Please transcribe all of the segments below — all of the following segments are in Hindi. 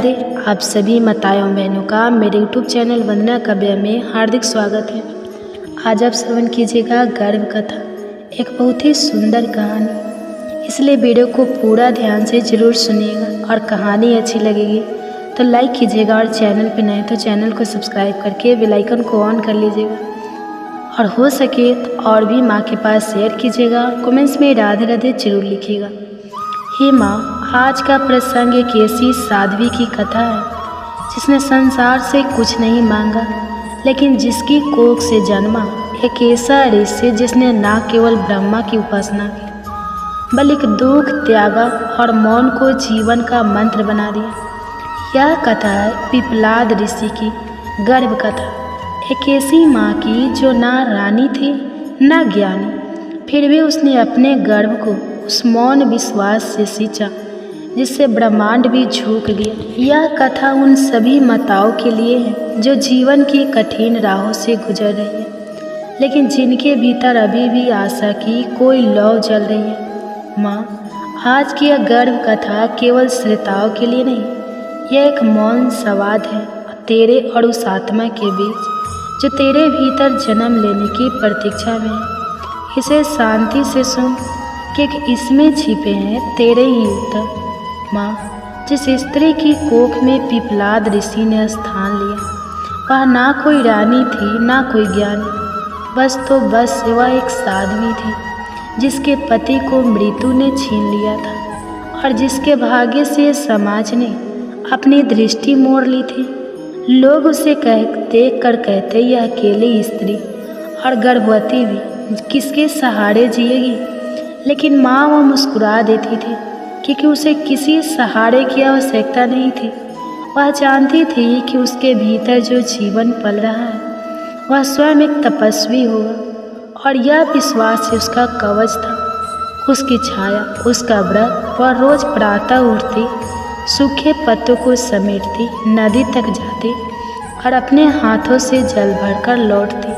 राधे। आप सभी माताओं बहनों का मेरे यूट्यूब चैनल वंदना काव्या में हार्दिक स्वागत है। आज आप श्रवण कीजिएगा गर्भ कथा, एक बहुत ही सुंदर कहानी। इसलिए वीडियो को पूरा ध्यान से जरूर सुनिएगा और कहानी अच्छी लगेगी तो लाइक कीजिएगा और चैनल पर नए तो चैनल को सब्सक्राइब करके बेल आइकन को ऑन कर लीजिएगा और हो सके तो और भी माँ के पास शेयर कीजिएगा। कमेंट्स में राधे राधे जरूर लिखिएगा। हे माँ, आज का प्रसंग एक ऐसी साध्वी की कथा है जिसने संसार से कुछ नहीं मांगा, लेकिन जिसकी कोख से जन्मा एक ऐसा ऋषि जिसने न केवल ब्रह्मा की उपासना की बल्कि दुख त्यागा और मौन को जीवन का मंत्र बना दिया। यह कथा है पिपलाद ऋषि की गर्भ कथा, एक ऐसी माँ की जो ना रानी थी न ज्ञानी, फिर भी उसने अपने गर्भ को उस मौन विश्वास से सींचा जिससे ब्रह्मांड भी झुक गया। यह कथा उन सभी माताओं के लिए है जो जीवन की कठिन राहों से गुजर रही है, लेकिन जिनके भीतर अभी भी आशा की कोई लौ जल रही है। माँ, आज की यह गर्भ कथा केवल श्रोताओं के लिए नहीं, यह एक मौन संवाद है तेरे और उस आत्मा के बीच जो तेरे भीतर जन्म लेने की प्रतीक्षा में है। इसे शांति से सुन, क्योंकि इसमें छिपे हैं तेरे ही उत्तर। माँ, जिस स्त्री की कोख में पिपलाद ऋषि ने स्थान लिया, वह ना कोई रानी थी ना कोई ज्ञानी, बस वह एक साध्वी थी जिसके पति को मृत्यु ने छीन लिया था और जिसके भाग्य से समाज ने अपनी दृष्टि मोड़ ली थी। लोग उसे देख कर कहते, यह अकेली स्त्री और गर्भवती भी किसके सहारे जिएगी। लेकिन माँ वो मुस्कुरा देती थी क्योंकि उसे किसी सहारे की आवश्यकता नहीं थी। वह जानती थी कि उसके भीतर जो जीवन पल रहा है वह स्वयं एक तपस्वी होगा और यह विश्वास ही उसका कवच था, उसकी छाया, उसका व्रत। वह रोज प्रातः उठती, सूखे पत्तों को समेटती, नदी तक जाती और अपने हाथों से जल भरकर लौटती।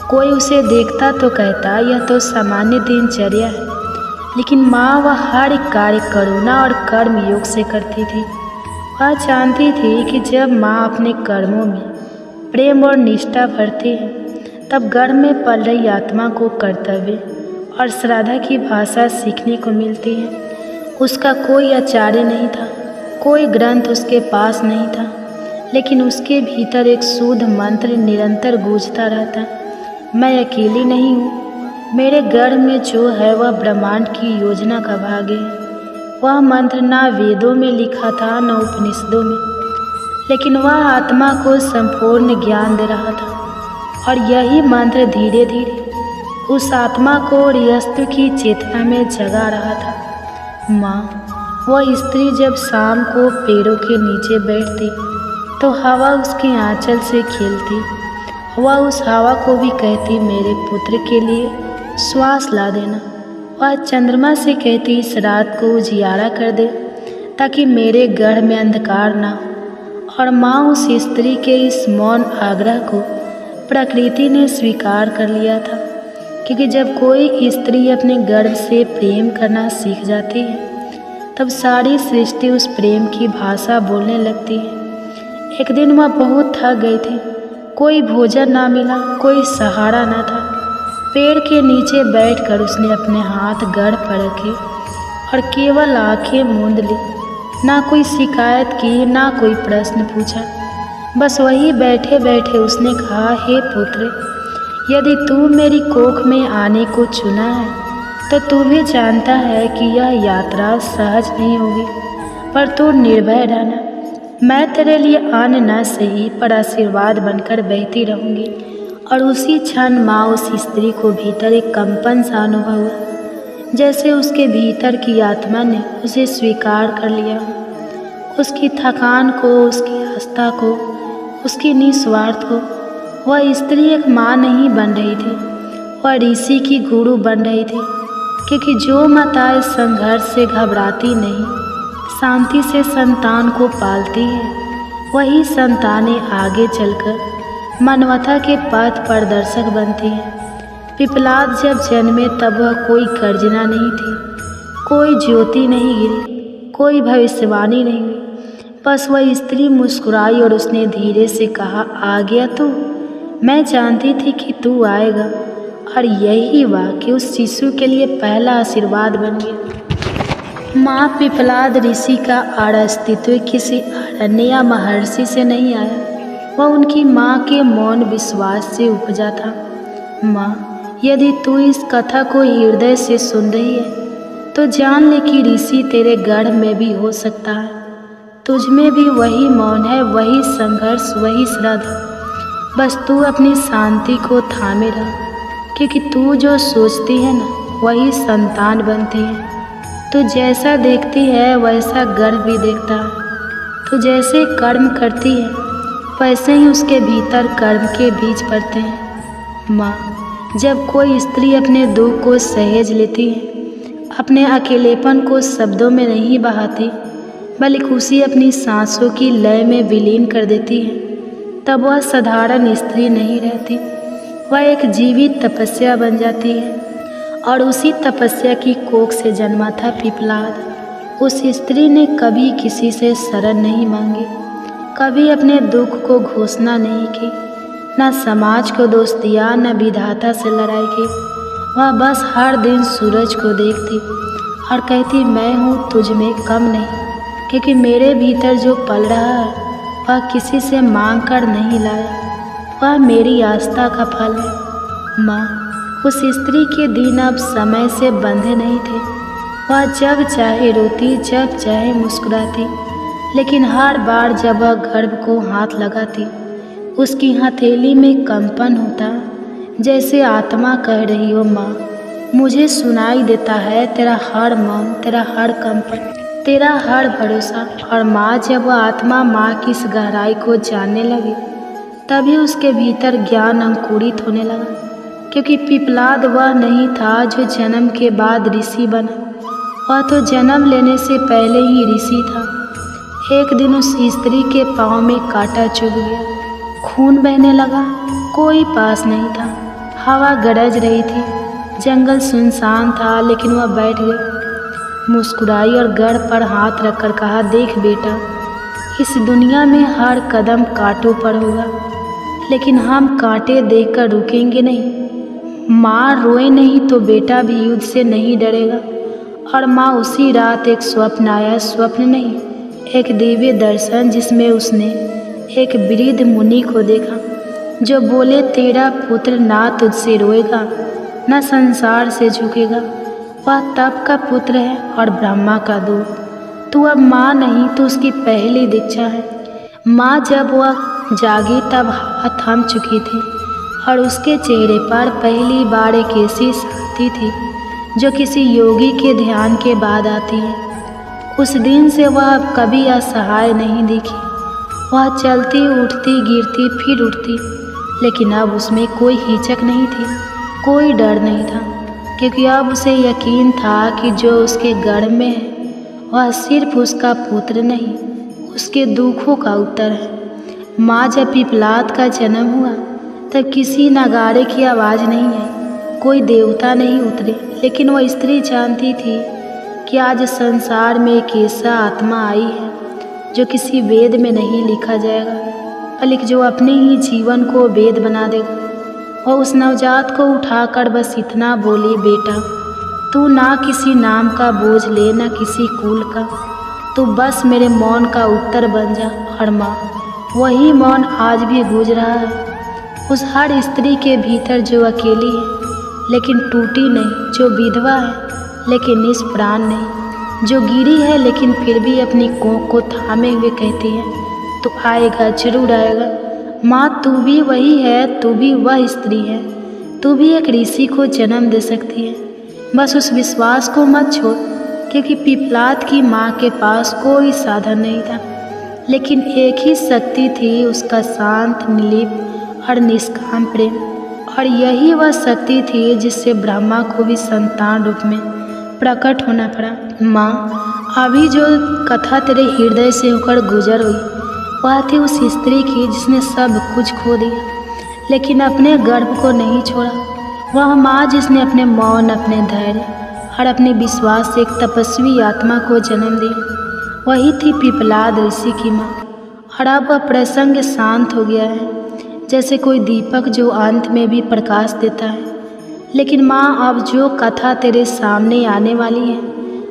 कोई उसे देखता तो कहता यह तो सामान्य दिनचर्या है, लेकिन माँ वह हर एक कार्य करुणा और कर्म योग से करती थी। वह जानती थी कि जब माँ अपने कर्मों में प्रेम और निष्ठा भरती है, तब गर्भ में पल रही आत्मा को कर्तव्य और श्रद्धा की भाषा सीखने को मिलती है। उसका कोई आचार्य नहीं था, कोई ग्रंथ उसके पास नहीं था, लेकिन उसके भीतर एक शुद्ध मंत्र निरंतर गूंजता रहता, मैं अकेली नहीं हूँ। मेरे गर्भ में जो है वह ब्रह्मांड की योजना का भाग है। वह मंत्र ना वेदों में लिखा था न उपनिषदों में, लेकिन वह आत्मा को संपूर्ण ज्ञान दे रहा था और यही मंत्र धीरे धीरे उस आत्मा को रियस्तु की चेतना में जगा रहा था। माँ, वह स्त्री जब शाम को पेड़ों के नीचे बैठती तो हवा उसके आंचल से खेलती। वह उस हवा को भी कहती, मेरे पुत्र के लिए श्वास ला देना। वह चंद्रमा से कहती, इस रात को उजियारा कर दे ताकि मेरे गर्भ में अंधकार ना हो। और माँ, उस स्त्री के इस मौन आग्रह को प्रकृति ने स्वीकार कर लिया था, क्योंकि जब कोई स्त्री अपने गर्भ से प्रेम करना सीख जाती है तब सारी सृष्टि उस प्रेम की भाषा बोलने लगती है। एक दिन वह बहुत थक गई थी, कोई भोजन ना मिला, कोई सहारा ना था। पेड़ के नीचे बैठकर उसने अपने हाथ गर्भ पर रखे और केवल आंखें मूंद ली। ना कोई शिकायत की, ना कोई प्रश्न पूछा, बस वही बैठे बैठे उसने कहा, हे पुत्र, यदि तू मेरी कोख में आने को चुना है तो तू भी जानता है कि यह यात्रा सहज नहीं होगी, पर तू निर्भय रहना। मैं तेरे लिए अन्न न सही पर आशीर्वाद बनकर बहती रहूँगी। और उसी क्षण माँ उस स्त्री को भीतर एक कंपन सा अनुभव हुआ, जैसे उसके भीतर की आत्मा ने उसे स्वीकार कर लिया। उसकी थकान को, उसकी आस्था को, उसकी निस्वार्थ को। वह स्त्री एक माँ नहीं बन रही थी, वह ऋषि की गुरु बन रही थी, क्योंकि जो माताएं संघर्ष से घबराती नहीं, शांति से संतान को पालती है, वही संतानें आगे चलकर मानवता के पथ प्रदर्शक बनती है। पिपलाद जब जन्मे तब वह कोई गर्जना नहीं थी, कोई ज्योति नहीं गिरी, कोई भविष्यवाणी नहीं हुई, बस वह स्त्री मुस्कुराई और उसने धीरे से कहा, आ गया तू? मैं जानती थी कि तू आएगा। और यही वाक्य उस शिशु के लिए पहला आशीर्वाद बन गया। माँ पिपलाद ऋषि का अस्तित्व किसी अरण्य या महर्षि से नहीं आया, वह उनकी माँ के मौन विश्वास से उपजा था। माँ, यदि तू इस कथा को हृदय से सुन रही है तो जान ले कि ऋषि तेरे गढ़ में भी हो सकता है। तुझ में भी वही मौन है, वही संघर्ष, वही श्रद्धा। बस तू अपनी शांति को थामे रह, क्योंकि तू जो सोचती है ना, वही संतान बनती है। तू जैसा देखती है वैसा गर्भ भी देखता है। तू जैसे कर्म करती है वैसे ही उसके भीतर कर्म के बीज पड़ते हैं। माँ, जब कोई स्त्री अपने दुख को सहेज लेती है, अपने अकेलेपन को शब्दों में नहीं बहाती बल्कि उसी अपनी सांसों की लय में विलीन कर देती है, तब वह साधारण स्त्री नहीं रहती, वह एक जीवित तपस्या बन जाती है। और उसी तपस्या की कोख से जन्मा था पिपलाद। उस स्त्री ने कभी किसी से शरण नहीं मांगी, कभी अपने दुख को घोषणा नहीं की, न समाज को दोष दिया, न विधाता से लड़ाई की। वह बस हर दिन सूरज को देखती और कहती, मैं हूँ तुझ में कम नहीं, क्योंकि मेरे भीतर जो पल रहा है वह किसी से मांग कर नहीं लाया, वह मेरी आस्था का फल है। माँ, उस स्त्री के दिन अब समय से बंधे नहीं थे। वह जब चाहे रोती, जब चाहे मुस्कुराती, लेकिन हर बार जब वह गर्भ को हाथ लगाती, उसकी हथेली में कंपन होता, जैसे आत्मा कह रही हो, माँ, मुझे सुनाई देता है तेरा हर मौन, तेरा हर कंपन, तेरा हर भरोसा। और माँ, जब वह आत्मा माँ की इस गहराई को जानने लगी, तभी उसके भीतर ज्ञान अंकुरित होने लगा, क्योंकि पिपलाद वह नहीं था जो जन्म के बाद ऋषि बना, वह तो जन्म लेने से पहले ही ऋषि था। एक दिन उस स्त्री के पाँव में कांटा चुभ गया, खून बहने लगा, कोई पास नहीं था, हवा गरज रही थी, जंगल सुनसान था, लेकिन वह बैठ गई, मुस्कुराई और गढ़ पर हाथ रखकर कहा, देख बेटा, इस दुनिया में हर कदम कांटों पर होगा, लेकिन हम कांटे देखकर रुकेंगे नहीं। माँ रोए नहीं तो बेटा भी युद्ध से नहीं डरेगा। और माँ, उसी रात एक स्वप्न आया, स्वप्न नहीं, एक दिव्य दर्शन, जिसमें उसने एक वृद्ध मुनि को देखा जो बोले, तेरा पुत्र ना तुझसे रोएगा, न संसार से झुकेगा, वह तप का पुत्र है और ब्रह्मा का दूत। तू अब माँ नहीं तो उसकी पहली दीक्षा है। माँ, जब वह जागी तब हवा थम चुकी थी और उसके चेहरे पर पहली बार एक ऐसी शांति थी जो किसी योगी के ध्यान के बाद आती है। उस दिन से वह अब कभी असहाय नहीं दिखी। वह चलती, उठती, गिरती, फिर उठती, लेकिन अब उसमें कोई हिचक नहीं थी, कोई डर नहीं था, क्योंकि अब उसे यकीन था कि जो उसके गर्भ में है वह सिर्फ उसका पुत्र नहीं, उसके दुखों का उत्तर है। माँ, जब पिपलाद का जन्म हुआ तब किसी नगाड़े की आवाज़ नहीं आई, कोई देवता नहीं उतरे, लेकिन वह स्त्री जानती थी कि आज संसार में एक ऐसा आत्मा आई है जो किसी वेद में नहीं लिखा जाएगा, बल्कि जो अपने ही जीवन को वेद बना देगा। और उस नवजात को उठाकर बस इतना बोली, बेटा, तू ना किसी नाम का बोझ ले, ना किसी कुल का, तू बस मेरे मौन का उत्तर बन जा। और माँ, वही मौन आज भी गूंज रहा है उस हर स्त्री के भीतर जो अकेली है लेकिन टूटी नहीं, जो विधवा है लेकिन निष्प्राण नहीं, जो गिरी है लेकिन फिर भी अपनी कोख को थामे हुए कहती है, तू आएगा, जरूर आएगा। माँ, तू भी वही है, तू भी वह स्त्री है, तू भी एक ऋषि को जन्म दे सकती है। बस उस विश्वास को मत छोड़, क्योंकि पिपलाद की माँ के पास कोई साधन नहीं था, लेकिन एक ही शक्ति थी, उसका शांत, निर्लिप्त और निष्काम प्रेम। और यही वह शक्ति थी जिससे ब्रह्मा को भी संतान रूप में प्रकट होना पड़ा। माँ, अभी जो कथा तेरे हृदय से होकर गुजर हुई वह थी उस स्त्री की जिसने सब कुछ खो दिया लेकिन अपने गर्भ को नहीं छोड़ा। वह माँ जिसने अपने मौन, अपने धैर्य और अपने विश्वास से एक तपस्वी आत्मा को जन्म दिया। वही थी पिपलाद ऋषि की माँ। और अब वह प्रसंग शांत हो गया है, जैसे कोई दीपक जो अंत में भी प्रकाश देता है। लेकिन माँ, अब जो कथा तेरे सामने आने वाली है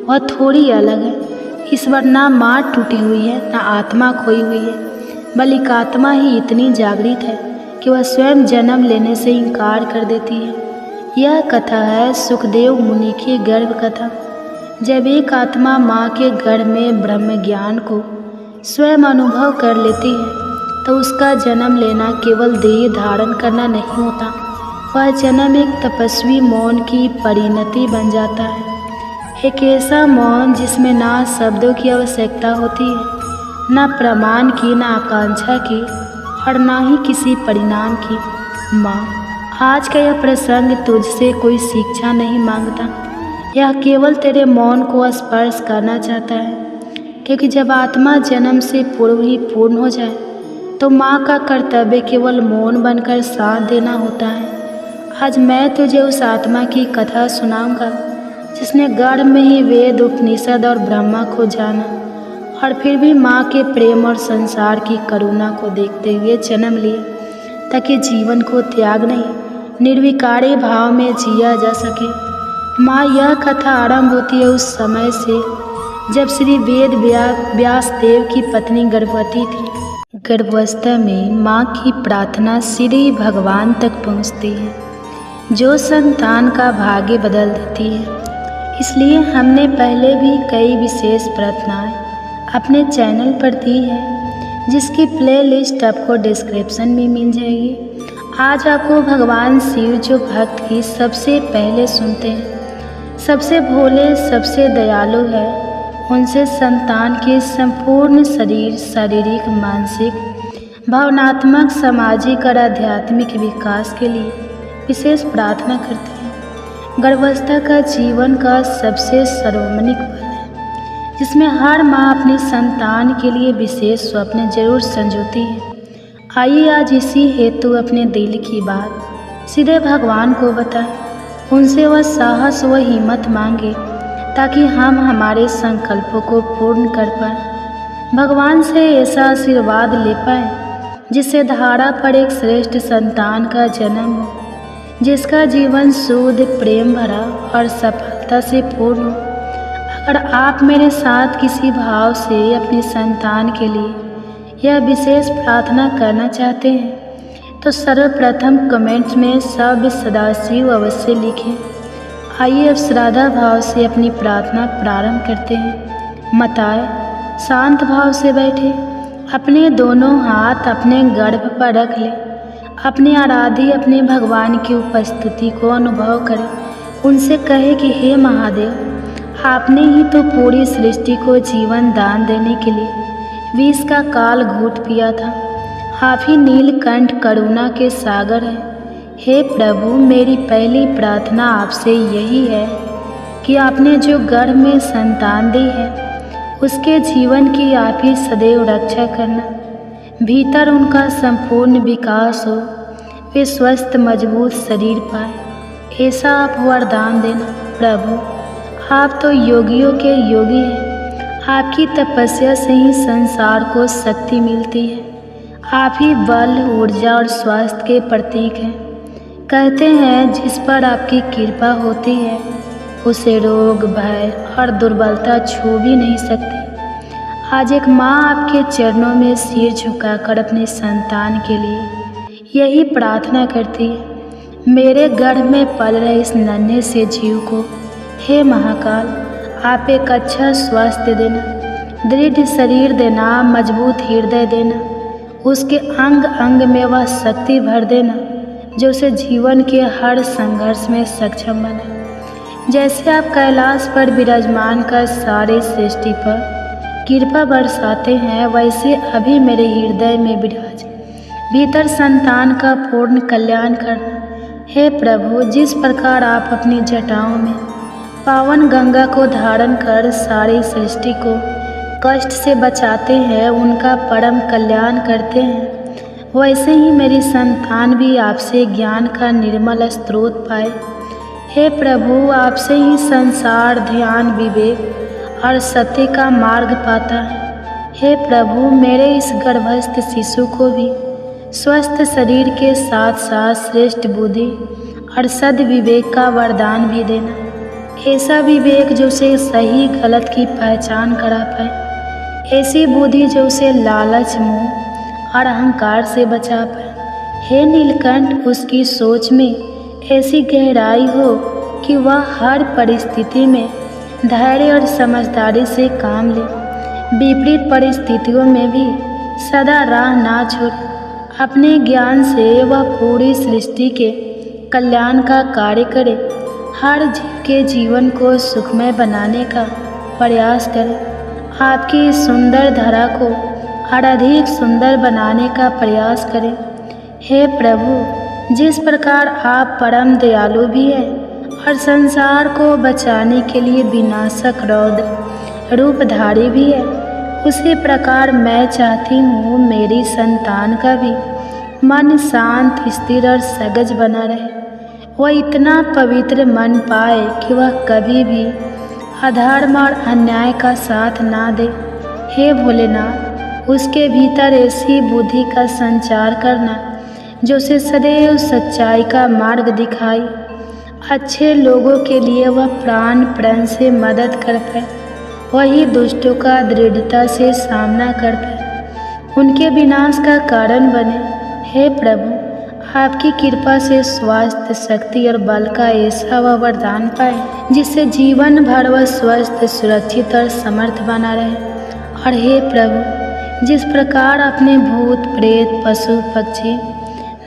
वह थोड़ी अलग है। इस बार ना माँ टूटी हुई है, ना आत्मा खोई हुई है, बल्कि आत्मा ही इतनी जागृत है कि वह स्वयं जन्म लेने से इनकार कर देती है। यह कथा है सुखदेव मुनि की गर्भ कथा। जब एक आत्मा माँ के गर्भ में ब्रह्म ज्ञान को स्वयं अनुभव कर लेती है तो उसका जन्म लेना केवल देह धारण करना नहीं होता, वह जन्म एक तपस्वी मौन की परिणति बन जाता है। एक ऐसा मौन जिसमें ना शब्दों की आवश्यकता होती है, ना प्रमाण की, ना आकांक्षा की, और ना ही किसी परिणाम की। माँ, आज का यह प्रसंग तुझसे कोई शिक्षा नहीं मांगता, यह केवल तेरे मौन को स्पर्श करना चाहता है। क्योंकि जब आत्मा जन्म से पूर्व ही पूर्ण हो जाए तो माँ का कर्तव्य केवल मौन बनकर साथ देना होता है। आज मैं तुझे उस आत्मा की कथा सुनाऊंगा जिसने गर्भ में ही वेद, उपनिषद और ब्रह्मा को जाना और फिर भी माँ के प्रेम और संसार की करुणा को देखते हुए जन्म लिया, ताकि जीवन को त्याग नहीं, निर्विकारी भाव में जिया जा सके। माँ, यह कथा आरंभ होती है उस समय से जब श्री वेद व्यास देव की पत्नी गर्भवती थी। गर्भावस्था में माँ की प्रार्थना श्री भगवान तक पहुँचती है, जो संतान का भाग्य बदल देती है। इसलिए हमने पहले भी कई विशेष प्रार्थनाएं अपने चैनल पर दी है, जिसकी प्लेलिस्ट आपको डिस्क्रिप्शन में मिल जाएगी। आज आपको भगवान शिव, जो भक्त की सबसे पहले सुनते हैं, सबसे भोले, सबसे दयालु है, उनसे संतान के संपूर्ण शरीर, शारीरिक, मानसिक, भावनात्मक, सामाजिक और आध्यात्मिक विकास के लिए विशेष प्रार्थना करते हैं। गर्भावस्था का जीवन का सबसे सर्वमानिक पल है, जिसमें हर माँ अपनी संतान के लिए विशेष स्वप्न जरूर संजोती है। आइए आज इसी हेतु अपने दिल की बात सीधे भगवान को बताएं, उनसे वह साहस व हिम्मत मांगे ताकि हम हमारे संकल्पों को पूर्ण कर पाएं। भगवान से ऐसा आशीर्वाद ले पाएं जिससे धारा पर एक श्रेष्ठ संतान का जन्म हो, जिसका जीवन शुद्ध, प्रेम भरा और सफलता से पूर्ण हो। अगर आप मेरे साथ किसी भाव से अपनी संतान के लिए यह विशेष प्रार्थना करना चाहते हैं तो सर्वप्रथम कमेंट्स में सब सदाशिव अवश्य लिखें। आइए अब श्रद्धा भाव से अपनी प्रार्थना प्रारंभ करते हैं। माताएं, शांत भाव से बैठे, अपने दोनों हाथ अपने गर्भ पर रख लें। अपने आराध्य, अपने भगवान की उपस्थिति को अनुभव करें। उनसे कहे कि हे महादेव, आपने ही तो पूरी सृष्टि को जीवन दान देने के लिए विष का काल घूंट पिया था। आप ही नीलकंठ करुणा के सागर हैं। हे प्रभु, मेरी पहली प्रार्थना आपसे यही है कि आपने जो गर्भ में संतान दी है उसके जीवन की आप ही सदैव रक्षा करना। भीतर उनका संपूर्ण विकास हो, वे स्वस्थ मजबूत शरीर पाए, ऐसा आप वरदान देना। प्रभु, आप तो योगियों के योगी हैं, आपकी तपस्या से ही संसार को शक्ति मिलती है। आप ही बल, ऊर्जा और स्वास्थ्य के प्रतीक हैं। कहते हैं जिस पर आपकी कृपा होती है उसे रोग, भय और दुर्बलता छू भी नहीं सकती। आज एक माँ आपके चरणों में सिर झुकाकर अपने संतान के लिए यही प्रार्थना करती है। मेरे गर्भ में पल रहे इस नन्हे से जीव को हे महाकाल, आप एक अच्छा स्वास्थ्य देना, दृढ़ शरीर देना, मजबूत हृदय देना, उसके अंग अंग में वह शक्ति भर देना जो उसे जीवन के हर संघर्ष में सक्षम बने। जैसे आप कैलाश पर विराजमान कर सारे सृष्टि पर कृपा बरसाते हैं, वैसे अभी मेरे हृदय में विराज, भीतर संतान का पूर्ण कल्याण करना। हे प्रभु, जिस प्रकार आप अपनी जटाओं में पावन गंगा को धारण कर सारी सृष्टि को कष्ट से बचाते हैं, उनका परम कल्याण करते हैं, वैसे ही मेरी संतान भी आपसे ज्ञान का निर्मल स्रोत पाए। हे प्रभु, आपसे ही संसार, ध्यान, विवेक और सत्य का मार्ग पाता है। हे प्रभु, मेरे इस गर्भस्थ शिशु को भी स्वस्थ शरीर के साथ साथ श्रेष्ठ बुद्धि और सद्विवेक का वरदान भी देना। ऐसा विवेक जो उसे सही गलत की पहचान करा पाए, ऐसी बुद्धि जो उसे लालच, मोह और अहंकार से बचा पाए। हे नीलकंठ, उसकी सोच में ऐसी गहराई हो कि वह हर परिस्थिति में धैर्य और समझदारी से काम ले। विपरीत परिस्थितियों में भी सदा राह ना छोड़े। अपने ज्ञान से वह पूरी सृष्टि के कल्याण का कार्य करे, हर जीव के जीवन को सुखमय बनाने का प्रयास करे, आपकी इस सुंदर धरा को और अधिक सुंदर बनाने का प्रयास करें। हे प्रभु, जिस प्रकार आप परम दयालु भी हैं और संसार को बचाने के लिए विनाशक रौद्र रूपधारी भी है, उसी प्रकार मैं चाहती हूँ मेरी संतान का भी मन शांत, स्थिर और सहज बना रहे। वह इतना पवित्र मन पाए कि वह कभी भी अधर्म और अन्याय का साथ ना दे। हे भोलेनाथ, उसके भीतर ऐसी बुद्धि का संचार करना जो उसे सदैव सच्चाई का मार्ग दिखाई। अच्छे लोगों के लिए वह प्राण प्रण से मदद कर पाए, वही दुष्टों का दृढ़ता से सामना कर पाए, उनके विनाश का कारण बने। हे प्रभु, आपकी कृपा से स्वास्थ्य, शक्ति और बल का ऐसा वह वरदान पाए जिससे जीवन भर वह स्वस्थ, सुरक्षित और समर्थ बना रहे। और हे प्रभु, जिस प्रकार अपने भूत प्रेत, पशु पक्षी,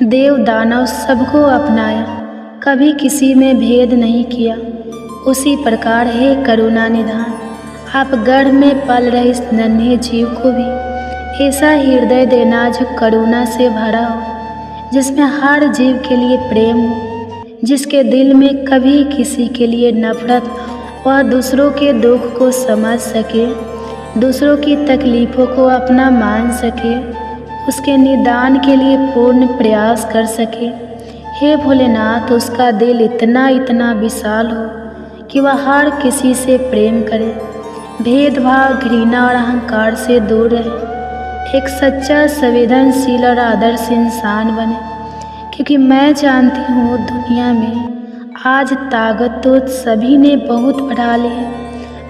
देव दानव सबको अपनाया, कभी किसी में भेद नहीं किया, उसी प्रकार हे करुणा निधान, आप गर्भ में पल रहे इस नन्हे जीव को भी ऐसा हृदय देना जो करुणा से भरा हो, जिसमें हर जीव के लिए प्रेम हो, जिसके दिल में कभी किसी के लिए नफरत न हो, वह दूसरों के दुख को समझ सके, दूसरों की तकलीफ़ों को अपना मान सके, उसके निदान के लिए पूर्ण प्रयास कर सके। हे भोलेनाथ, उसका दिल इतना विशाल हो कि वह हर किसी से प्रेम करे, भेदभाव, घृणा और अहंकार से दूर रहे, एक सच्चा, संवेदनशील और आदर्श इंसान बने। क्योंकि मैं जानती हूँ दुनिया में आज ताकत तो सभी ने बहुत बढ़ा ली है,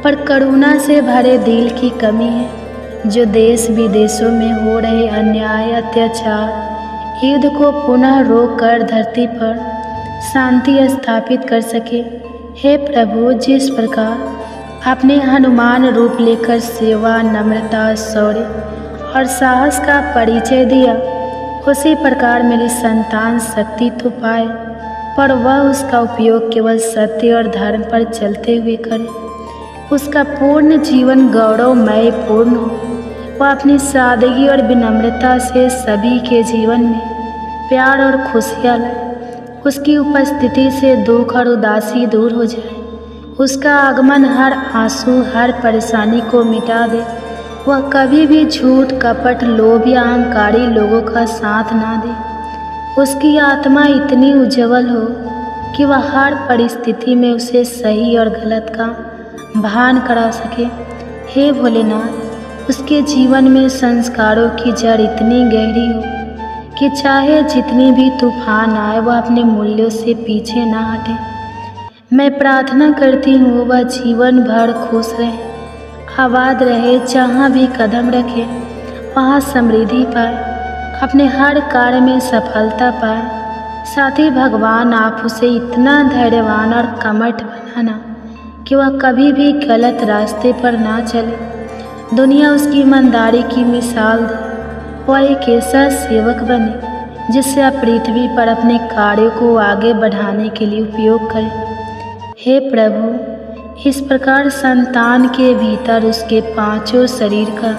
पर करुणा से भरे दिल की कमी है। जो देश विदेशों में हो रहे अन्याय, अत्याचार, युद्ध को पुनः रोक कर धरती पर शांति स्थापित कर सके। हे प्रभु, जिस प्रकार आपने हनुमान रूप लेकर सेवा, नम्रता, शौर्य और साहस का परिचय दिया, उसी प्रकार मेरी संतान शक्ति तो पाए, पर वह उसका उपयोग केवल सत्य और धर्म पर चलते हुए करे। उसका पूर्ण जीवन गौरवमय पूर्ण हो, वह अपनी सादगी और विनम्रता से सभी के जीवन में प्यार और खुशियाँ लाए। उसकी उपस्थिति से दुख और उदासी दूर हो जाए, उसका आगमन हर आंसू, हर परेशानी को मिटा दे। वह कभी भी झूठ, कपट, लोभ या अहंकारी लोगों का साथ ना दे। उसकी आत्मा इतनी उज्जवल हो कि वह हर परिस्थिति में उसे सही और गलत का भान करा सके। हे भोलेनाथ, उसके जीवन में संस्कारों की जड़ इतनी गहरी हो कि चाहे जितनी भी तूफान आए, वह अपने मूल्यों से पीछे ना हटे। मैं प्रार्थना करती हूँ वह जीवन भर खुश रहे, आबाद रहे, जहाँ भी कदम रखे वहाँ समृद्धि पाए, अपने हर कार्य में सफलता पाए। साथ ही भगवान, आप उसे इतना धैर्यवान और कर्मठ बनाना कि वह कभी भी गलत रास्ते पर ना चले। दुनिया उसकी ईमानदारी की मिसाल दे, वह एक ऐसा सेवक बने जिससे आप पृथ्वी पर अपने कार्यों को आगे बढ़ाने के लिए उपयोग करें। हे प्रभु, इस प्रकार संतान के भीतर उसके पांचों शरीर का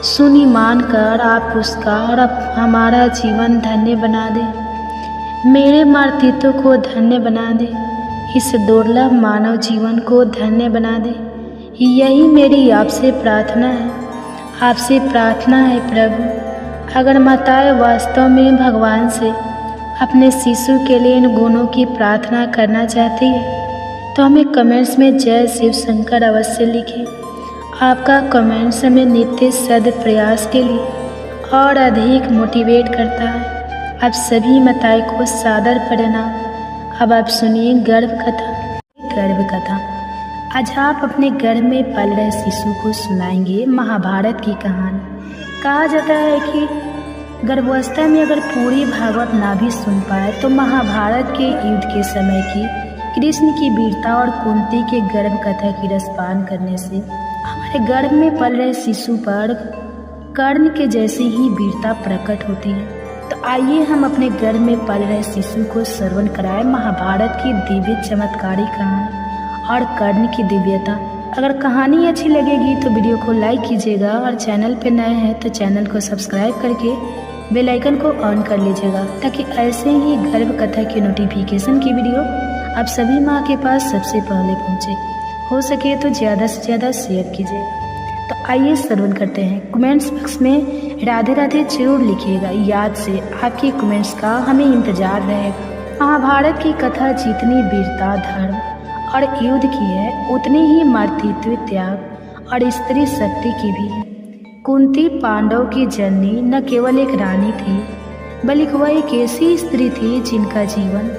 सुनी मान कर आप उसका और हमारा जीवन धन्य बना दे। मेरे मातृत्व को धन्य बना दे, इस दुर्लभ मानव जीवन को धन्य बना दे। यही मेरी आपसे प्रार्थना है। आपसे प्रार्थना है प्रभु, अगर माताएं वास्तव में भगवान से अपने शिशु के लिए इन गुणों की प्रार्थना करना चाहती है तो हमें कमेंट्स में जय शिव शंकर अवश्य लिखें। आपका कमेंट्स हमें नित्य सद प्रयास के लिए और अधिक मोटिवेट करता है। आप सभी माताएं को सादर प्रणाम। अब आप सुनिए गर्भ कथा। गर्भ कथा आज आप अपने गर्भ में पल रहे शिशु को सुनाएंगे महाभारत की कहानी। कहा जाता है कि गर्भावस्था में अगर पूरी भागवत ना भी सुन पाए तो महाभारत के युद्ध के समय की कृष्ण की वीरता और कुंती के गर्भ कथा की रसपान करने से हमारे गर्भ में पल रहे शिशु पर कर्ण के जैसी ही वीरता प्रकट होती है। तो आइए हम अपने गर्भ में पल रहे शिशु को श्रवण कराएं महाभारत की दिव्य चमत्कारी कहानी और कर्ण की दिव्यता। अगर कहानी अच्छी लगेगी तो वीडियो को लाइक कीजिएगा और चैनल पे नए हैं तो चैनल को सब्सक्राइब करके बेल आइकन को ऑन कर लीजिएगा ताकि ऐसे ही गर्भ कथा की नोटिफिकेशन की वीडियो आप सभी माँ के पास सबसे पहले पहुँचे। हो सके तो ज़्यादा से ज़्यादा शेयर कीजिए। तो आइए श्रवण करते हैं। कमेंट्स बॉक्स में राधे राधे जरूर लिखिएगा। याद से आपके कमेंट्स का हमें इंतजार रहेगा। महाभारत की कथा जितनी वीरता धर्म और युद्ध की है उतनी ही मातृत्व त्याग और स्त्री शक्ति की भी है। कुंती पांडव की जननी न केवल एक रानी थी बल्कि वह एक ऐसी स्त्री थी जिनका जीवन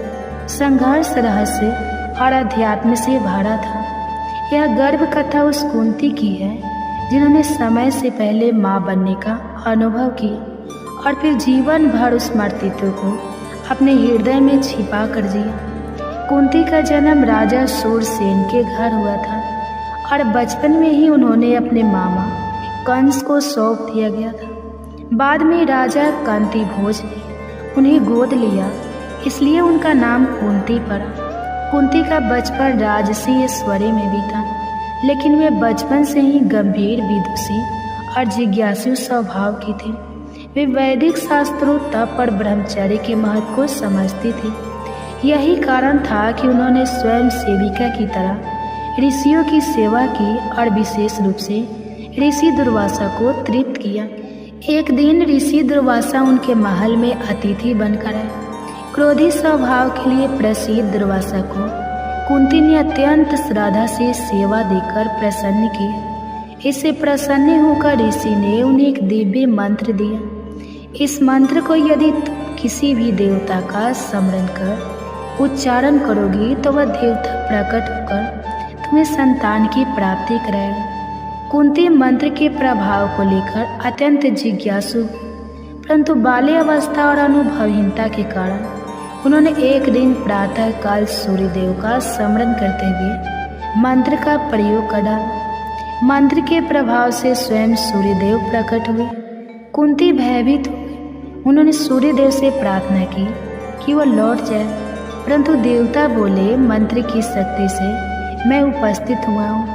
संघर्ष रहस्य और अध्यात्म से भरा था। यह गर्भ कथा उस कुंती की है जिन्होंने समय से पहले माँ बनने का अनुभव किया और फिर जीवन भर उस मातृत्व को अपने हृदय में छिपा कर जिया। कुंती का जन्म राजा सूरसेन के घर हुआ था और बचपन में ही उन्होंने अपने मामा कंस को सौंप दिया गया था। बाद में राजा कांतिभोज ने उन्हें गोद लिया, इसलिए उनका नाम कुंती पड़ा। कुंती का बचपन राजसी ऐश्वर्य में भी था, लेकिन वे बचपन से ही गंभीर विदुषी और जिज्ञासु स्वभाव की थी। वे वैदिक शास्त्रों तप और ब्रह्मचर्य के महत्व को समझती थी। यही कारण था कि उन्होंने स्वयं सेविका की तरह ऋषियों की सेवा की और विशेष रूप से ऋषि दुर्वासा को तृप्त किया। एक दिन ऋषि दुर्वासा उनके महल में अतिथि बनकर आए। क्रोधी स्वभाव के लिए प्रसिद्ध दुर्वासा को कुंती ने अत्यंत श्रद्धा से सेवा देकर प्रसन्न किया। इससे प्रसन्न होकर ऋषि ने उन्हें एक दिव्य मंत्र दिया। इस मंत्र को यदि तुम किसी भी देवता का स्मरण कर उच्चारण करोगी तो वह देवता प्रकट होकर तुम्हें संतान की प्राप्ति कराएगा। कुंती मंत्र के प्रभाव को लेकर अत्यंत जिज्ञासु, परंतु बाल्यावस्था और अनुभवहीनता के कारण उन्होंने एक दिन प्रातः काल सूर्यदेव का स्मरण करते हुए मंत्र का प्रयोग कर डाला। मंत्र के प्रभाव से स्वयं सूर्यदेव प्रकट हुए। कुंती भयभीत हो गई। उन्होंने सूर्यदेव से प्रार्थना की कि वह लौट जाए, परंतु देवता बोले, मंत्र की शक्ति से मैं उपस्थित हुआ हूँ,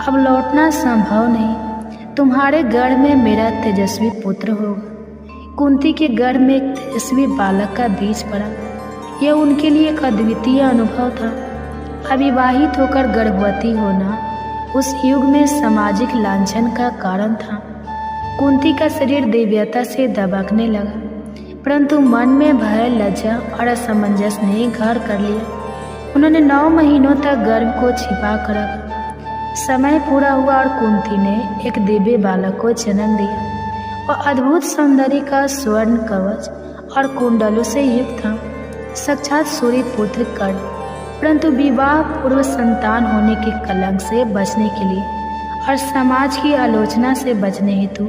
अब लौटना संभव नहीं। तुम्हारे गर्भ में मेरा तेजस्वी पुत्र होगा। कुंती के गर्भ में एक तेजस्वी बालक का बीज पड़ा। यह उनके लिए एक अद्वितीय अनुभव था। अविवाहित होकर गर्भवती होना उस युग में सामाजिक लांछन का कारण था। कुंती का शरीर दिव्यता से दबकने लगा, परंतु मन में भय, लज्जा और असमंजस ने घर कर लिया। उन्होंने 9 महीनों तक गर्भ को छिपा कर रखा। समय पूरा हुआ और कुंती ने एक दिव्य बालक को जन्म दिया। वह अद्भुत सौंदर्य का स्वर्ण कवच और कुंडलों से युक्त था, साक्षात सूर्य पुत्र कर्ण। परंतु विवाह पूर्व संतान होने के कलंक से बचने के लिए और समाज की आलोचना से बचने हेतु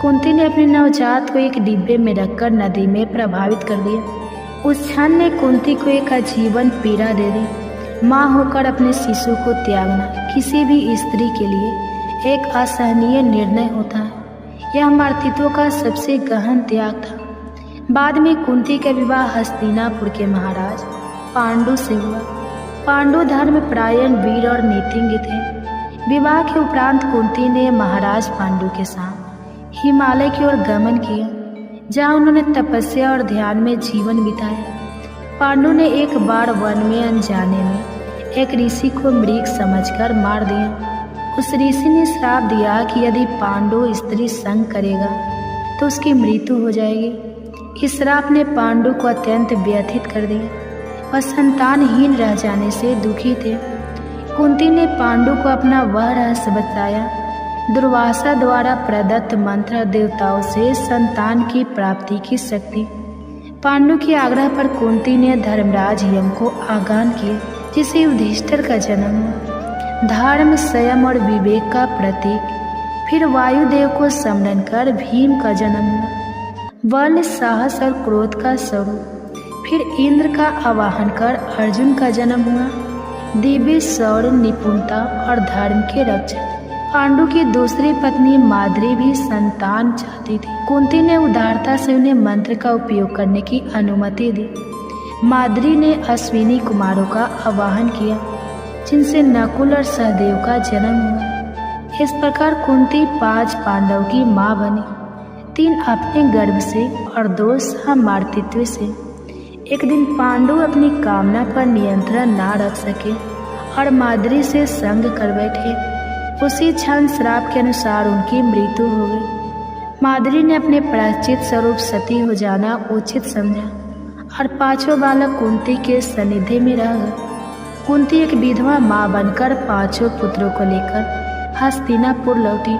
कुंती ने अपने नवजात को एक डिब्बे में रखकर नदी में प्रभावित कर दिया। उस क्षण ने कुंती को एक आजीवन पीड़ा दे दी। माँ होकर अपने शिशु को त्यागना किसी भी स्त्री के लिए एक असहनीय निर्णय होता है। यह मातृत्व का सबसे गहन त्याग था। बाद में कुंती का विवाह हस्तिनापुर के महाराज पांडु से हुआ। पांडु धर्म परायण, वीर और नीतिज्ञ थे। विवाह के उपरांत कुंती ने महाराज पांडु के साथ हिमालय की ओर गमन किया, जहाँ उन्होंने तपस्या और ध्यान में जीवन बिताया। पांडु ने एक बार वन में अनजाने में एक ऋषि को मृग समझकर मार दिया। उस ऋषि ने श्राप दिया कि यदि पांडु स्त्री संग करेगा तो उसकी मृत्यु हो जाएगी। इस श्राप ने पांडु को अत्यंत व्यथित कर दिया। वह संतानहीन रह जाने से दुखी थे। कुंती ने पांडु को अपना वह रहस्य बताया दुर्वासा द्वारा प्रदत्त मंत्र देवताओं से संतान की प्राप्ति की शक्ति। पांडु के आग्रह पर कुंती ने धर्मराज यम को आगान किया, जिसे युधिष्ठिर का जन्म हुआ। धर्म, संयम और विवेक का प्रतीक। फिर वायुदेव को स्मरण कर भीम का जन्म हुआ, बल, साहस और क्रोध का स्वरूप। फिर इंद्र का आवाहन कर अर्जुन का जन्म हुआ, दिव्य शौर्य, निपुणता और धर्म के रक्षक। पांडु की दूसरी पत्नी माद्री भी संतान चाहती थी। कुंती ने उदारता से उन्हें मंत्र का उपयोग करने की अनुमति दी। माद्री ने अश्विनी कुमारों का आवाहन किया, जिनसे नकुल और सहदेव का जन्म हुआ। इस प्रकार कुंती 5 पांडव की माँ बनी, 3 अपने गर्भ से और 2 सहमातृत्व से। एक दिन पांडु अपनी कामना पर नियंत्रण ना रख सके और माद्री से संग कर बैठे। उसी क्षण श्राप के अनुसार उनकी मृत्यु हो गई। माद्री ने अपने प्रायश्चित स्वरूप सती हो जाना उचित समझा और 5 बालक कुंती के सानिध्य में रह गए। कुंती एक विधवा माँ बनकर 5 पुत्रों को लेकर हस्तिनापुर लौटी।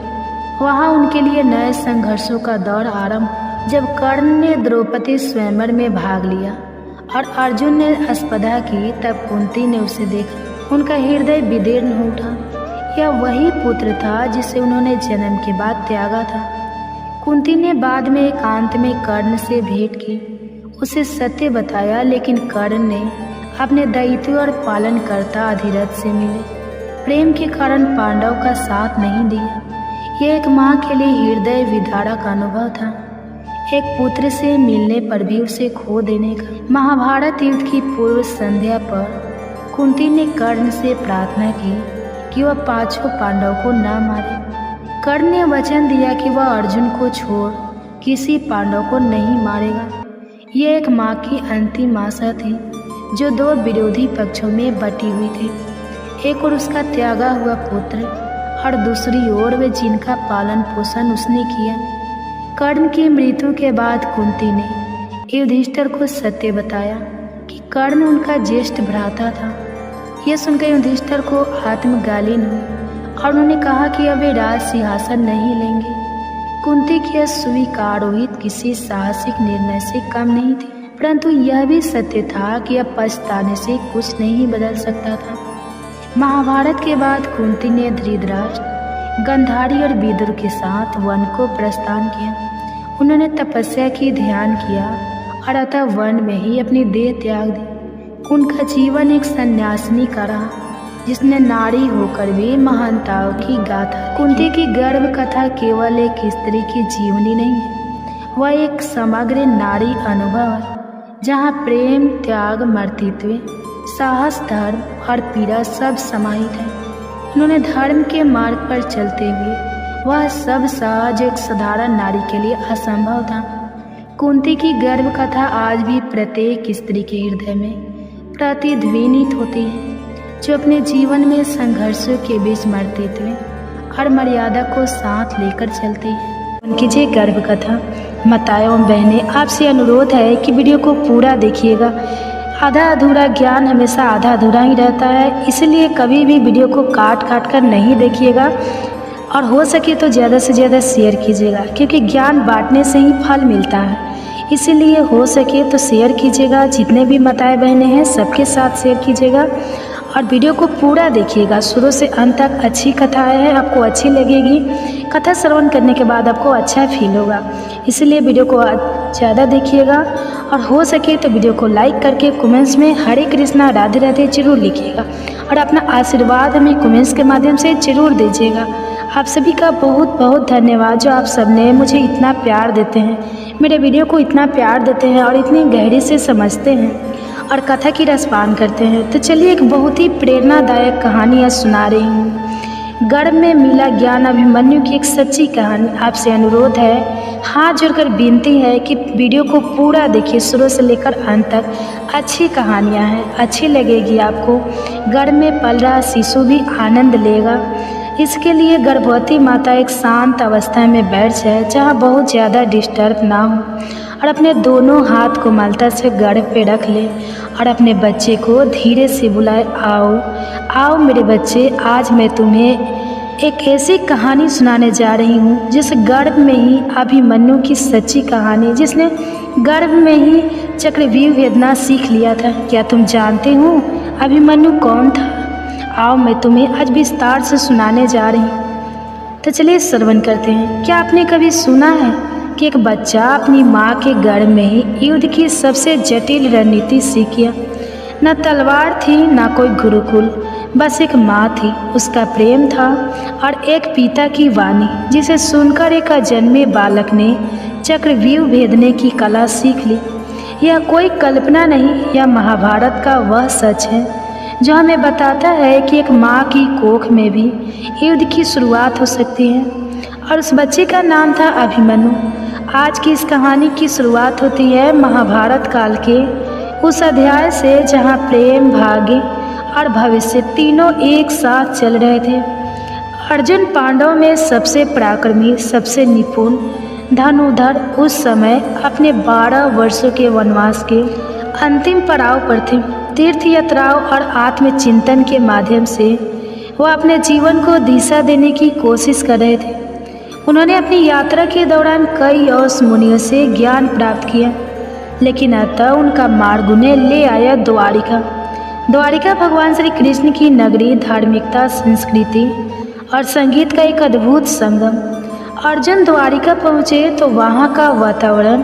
वहाँ उनके लिए नए संघर्षों का दौर आरंभ। जब कर्ण ने द्रौपदी स्वयंवर में भाग लिया और अर्जुन ने स्पर्धा की, तब कुंती ने उसे देखा। उनका हृदय विदीर्ण हो उठा। यह वही पुत्र था जिसे उन्होंने जन्म के बाद त्यागा था। कुंती ने बाद में एकांत में कर्ण से भेंट की, उसे सत्य बताया, लेकिन कर्ण ने अपने दायित्व और पालनकर्ता अधिरथ से मिले। प्रेम के कारण पांडव का साथ नहीं दिया। यह एक माँ के लिए हृदय विदारक अनुभव था, एक पुत्र से मिलने पर भी उसे खो देने का। महाभारत युद्ध की पूर्व संध्या पर कुंती ने कर्ण से प्रार्थना की कि वह 5 पांडव को न मारे। कर्ण ने वचन दिया कि वह अर्जुन को छोड़ किसी पांडव को नहीं मारेगा। यह एक माँ की अंतिम आशा थी, जो 2 विरोधी पक्षों में बटी हुई थी। एक ओर उसका त्यागा हुआ पुत्र और दूसरी ओर वे जिनका पालन पोषण उसने किया। कर्ण की मृत्यु के बाद कुंती ने युधिष्ठिर को सत्य बताया कि कर्ण उनका ज्येष्ठ भ्राता था। यह सुनकर युधिष्ठिर को आत्मगालीन हुई और उन्होंने कहा कि अब वे राज सिंहासन नहीं लेंगे। कुंती की स्वीकारोहित किसी साहसिक निर्णय से कम नहीं थी, परंतु यह भी सत्य था कि अब पछताने से कुछ नहीं बदल सकता था। महाभारत के बाद कुंती ने धृतराष्ट्र, गांधारी और विदुर के साथ वन को प्रस्थान किया। उन्होंने तपस्या की, ध्यान किया और अतः वन में ही अपनी देह त्याग दी। उनका जीवन एक सन्यासिनी का रहा, जिसने नारी होकर भी महानताओं की गाथा। कुंती की गर्भ कथा केवल एक स्त्री की जीवनी नहीं है, वह एक समग्र नारी अनुभव है, जहाँ प्रेम, त्याग, मर्तित्व, साहस, धर्म और पीड़ा सब समाहित है। उन्होंने धर्म के मार्ग पर चलते हुए वह सब सहा जो एक साधारण नारी के लिए असंभव था। कुंती की गर्भ कथा आज भी प्रत्येक स्त्री के हृदय में प्रतिध्वनित होती है, जो अपने जीवन में संघर्षों के बीच मर्तित्व और मर्यादा को साथ लेकर चलती है। उनकी जे गर्भ कथा। माताओं एवं बहनें, आपसे अनुरोध है कि वीडियो को पूरा देखिएगा। आधा अधूरा ज्ञान हमेशा आधा अधूरा ही रहता है, इसलिए कभी भी वीडियो को काट कर नहीं देखिएगा और हो सके तो ज़्यादा से ज़्यादा शेयर कीजिएगा, क्योंकि ज्ञान बांटने से ही फल मिलता है। इसीलिए हो सके तो शेयर कीजिएगा। जितने भी माताएं बहनें हैं सबके साथ शेयर कीजिएगा और वीडियो को पूरा देखिएगा शुरू से अंत तक। अच्छी कथाएं हैं, आपको अच्छी लगेगी। कथा श्रवण करने के बाद आपको अच्छा फील होगा, इसलिए वीडियो को ज़्यादा देखिएगा और हो सके तो वीडियो को लाइक करके कमेंट्स में हरे कृष्णा राधे राधे जरूर लिखिएगा और अपना आशीर्वाद हमें कमेंट्स के माध्यम से जरूर दीजिएगा। आप सभी का बहुत बहुत धन्यवाद, जो आप सबने मुझे इतना प्यार देते हैं, मेरे वीडियो को इतना प्यार देते हैं और इतनी गहरी से समझते हैं और कथा की रसपान करते हैं। तो चलिए एक बहुत ही प्रेरणादायक कहानी आज सुना रही हूँ। गर्भ में मिला ज्ञान, अभिमन्यु की एक सच्ची कहानी। आपसे अनुरोध है, हाथ जोड़कर विनती है कि वीडियो को पूरा देखिए शुरू से लेकर अंत तक। अच्छी कहानियाँ हैं, अच्छी लगेगी आपको। गर्भ में पल रहा शिशु भी आनंद लेगा। इसके लिए गर्भवती माता एक शांत अवस्था में बैठ जाए, जहाँ बहुत ज़्यादा डिस्टर्ब ना हो, और अपने दोनों हाथ को मलता से गर्भ पे रख ले और अपने बच्चे को धीरे से बुलाए, आओ आओ मेरे बच्चे, आज मैं तुम्हें एक ऐसी कहानी सुनाने जा रही हूँ जिस गर्भ में ही अभिमन्यु की सच्ची कहानी, जिसने गर्भ में ही चक्रव्यूह वेदना सीख लिया था। क्या तुम जानते हो अभिमन्यु कौन था? आओ मैं तुम्हें आज विस्तार से सुनाने जा रही हूँ। तो चलिए श्रवण करते हैं। क्या आपने कभी सुना है कि एक बच्चा अपनी माँ के गर्भ में ही युद्ध की सबसे जटिल रणनीति सीख गया? न तलवार थी, न कोई गुरुकुल, बस एक माँ थी, उसका प्रेम था और एक पिता की वाणी, जिसे सुनकर एक अजन्मे बालक ने चक्रव्यूह भेदने की कला सीख ली। यह कोई कल्पना नहीं, यह महाभारत का वह सच है जो हमें बताता है कि एक माँ की कोख में भी युद्ध की शुरुआत हो सकती है। और उस बच्चे का नाम था अभिमन्यु। आज की इस कहानी की शुरुआत होती है महाभारत काल के उस अध्याय से जहाँ प्रेम, भाग्य और भविष्य तीनों एक साथ चल रहे थे। अर्जुन पांडवों में सबसे पराक्रमी, सबसे निपुण धनुर्धर उस समय अपने 12 वर्षों के वनवास के अंतिम पड़ाव पर थे। तीर्थ यात्राओं और आत्मचिंतन के माध्यम से वह अपने जीवन को दिशा देने की कोशिश कर रहे थे। उन्होंने अपनी यात्रा के दौरान कई और मुनियों से ज्ञान प्राप्त किया, लेकिन अतः उनका मार्ग उन्हें ले आया द्वारिका। द्वारिका भगवान श्री कृष्ण की नगरी, धार्मिकता, संस्कृति और संगीत का एक अद्भुत संगम। अर्जुन द्वारिका पहुँचे तो वहाँ का वातावरण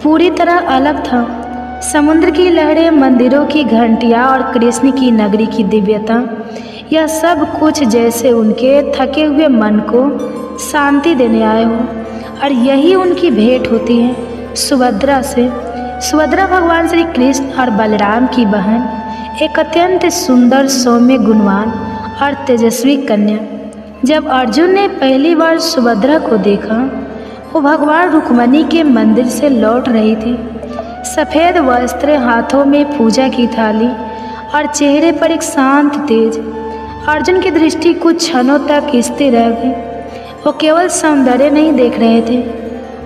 पूरी तरह अलग था। समुद्र की लहरें, मंदिरों की घंटियाँ और कृष्ण की नगरी की दिव्यता, यह सब कुछ जैसे उनके थके हुए मन को शांति देने आए हो। और यही उनकी भेंट होती है सुभद्रा से। सुभद्रा भगवान श्री कृष्ण और बलराम की बहन, एक अत्यंत सुंदर, सौम्य, गुणवान और तेजस्वी कन्या। जब अर्जुन ने पहली बार सुभद्रा को देखा, वो भगवान रुक्मणी के मंदिर से लौट रही थी। सफ़ेद वस्त्र, हाथों में पूजा की थाली और चेहरे पर एक शांत तेज। अर्जुन की दृष्टि कुछ क्षणों तक स्थिर रह गई। वो केवल सौंदर्य नहीं देख रहे थे,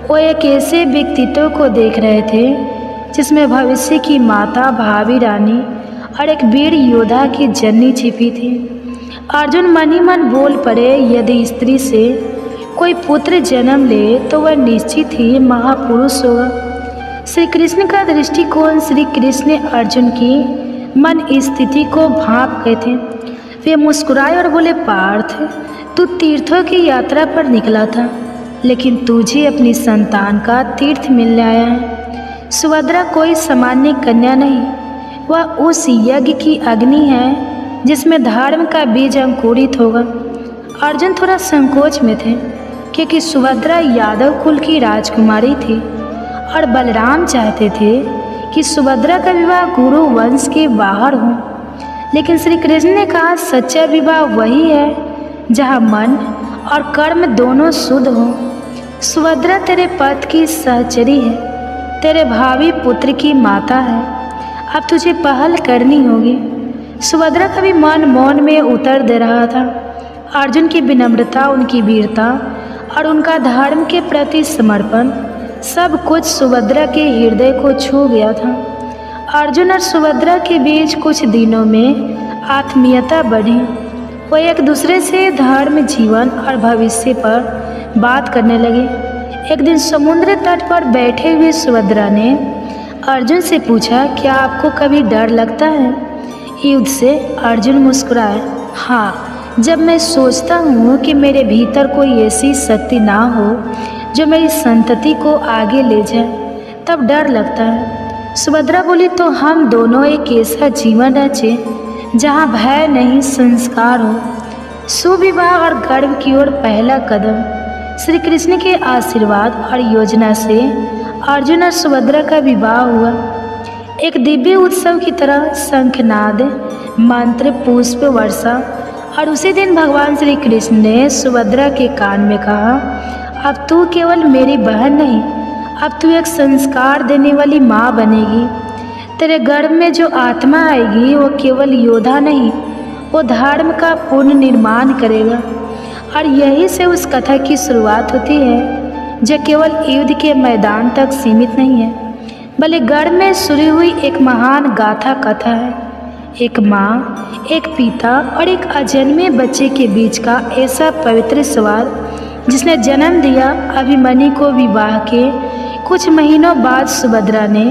वो एक ऐसे व्यक्तित्व को देख रहे थे जिसमें भविष्य की माता, भावी रानी और एक वीर योद्धा की जननी छिपी थी। अर्जुन मन ही मन बोल पड़े, यदि स्त्री से कोई पुत्र जन्म ले तो वह निश्चित ही महापुरुष होगा। श्री कृष्ण का दृष्टिकोण, श्री कृष्ण ने अर्जुन की मन स्थिति को भांप गए थे। वे मुस्कुराए और बोले, पार्थ, तू तीर्थों की यात्रा पर निकला था, लेकिन तुझे अपनी संतान का तीर्थ मिलने आया है। सुभद्रा कोई सामान्य कन्या नहीं, वह उस यज्ञ की अग्नि है जिसमें धर्म का बीज अंकुरित होगा। अर्जुन थोड़ा संकोच में थे क्योंकि सुभद्रा यादव कुल की राजकुमारी थी और बलराम चाहते थे कि सुभद्रा का विवाह गुरु वंश के बाहर हो। लेकिन श्री कृष्ण ने कहा, सच्चा विवाह वही है जहाँ मन और कर्म दोनों शुद्ध हो। सुभद्रा तेरे पति की सहचरी है, तेरे भावी पुत्र की माता है, अब तुझे पहल करनी होगी। सुभद्रा का भी मन मौन में उतर दे रहा था। अर्जुन की विनम्रता, उनकी वीरता और उनका धर्म के प्रति समर्पण, सब कुछ सुभद्रा के हृदय को छू गया था। अर्जुन और सुभद्रा के बीच कुछ दिनों में आत्मीयता बढ़ी। वो एक दूसरे से धर्म, जीवन और भविष्य पर बात करने लगे। एक दिन समुद्र तट पर बैठे हुए सुभद्रा ने अर्जुन से पूछा, क्या आपको कभी डर लगता है युद्ध से? अर्जुन मुस्कुराया, हाँ, जब मैं सोचता हूँ कि मेरे भीतर कोई ऐसी शक्ति ना हो जो मेरी संतति को आगे ले जाए, तब डर लगता है। सुभद्रा बोली, तो हम दोनों एक ऐसा जीवन रचे जहाँ भय नहीं, संस्कार हो। सुविवाह और गर्व की ओर पहला कदम। श्री कृष्ण के आशीर्वाद और योजना से अर्जुन और सुभद्रा का विवाह हुआ। एक दिव्य उत्सव की तरह शंखनाद, मंत्र, पुष्प वर्षा। और उसी दिन भगवान श्री कृष्ण ने सुभद्रा के कान में कहा, अब तू केवल मेरी बहन नहीं, अब तू एक संस्कार देने वाली माँ बनेगी। तेरे गर्भ में जो आत्मा आएगी वो केवल योद्धा नहीं, वो धर्म का पुनर्निर्माण करेगा। और यही से उस कथा की शुरुआत होती है जो केवल युद्ध के मैदान तक सीमित नहीं है, बल्कि गर्भ में शुरू हुई एक महान गाथा कथा है। एक माँ, एक पिता और एक अजन्मे बच्चे के बीच का ऐसा पवित्र संवाद जिसने जन्म दिया अभिमन्यु को। विवाह के कुछ महीनों बाद सुभद्रा ने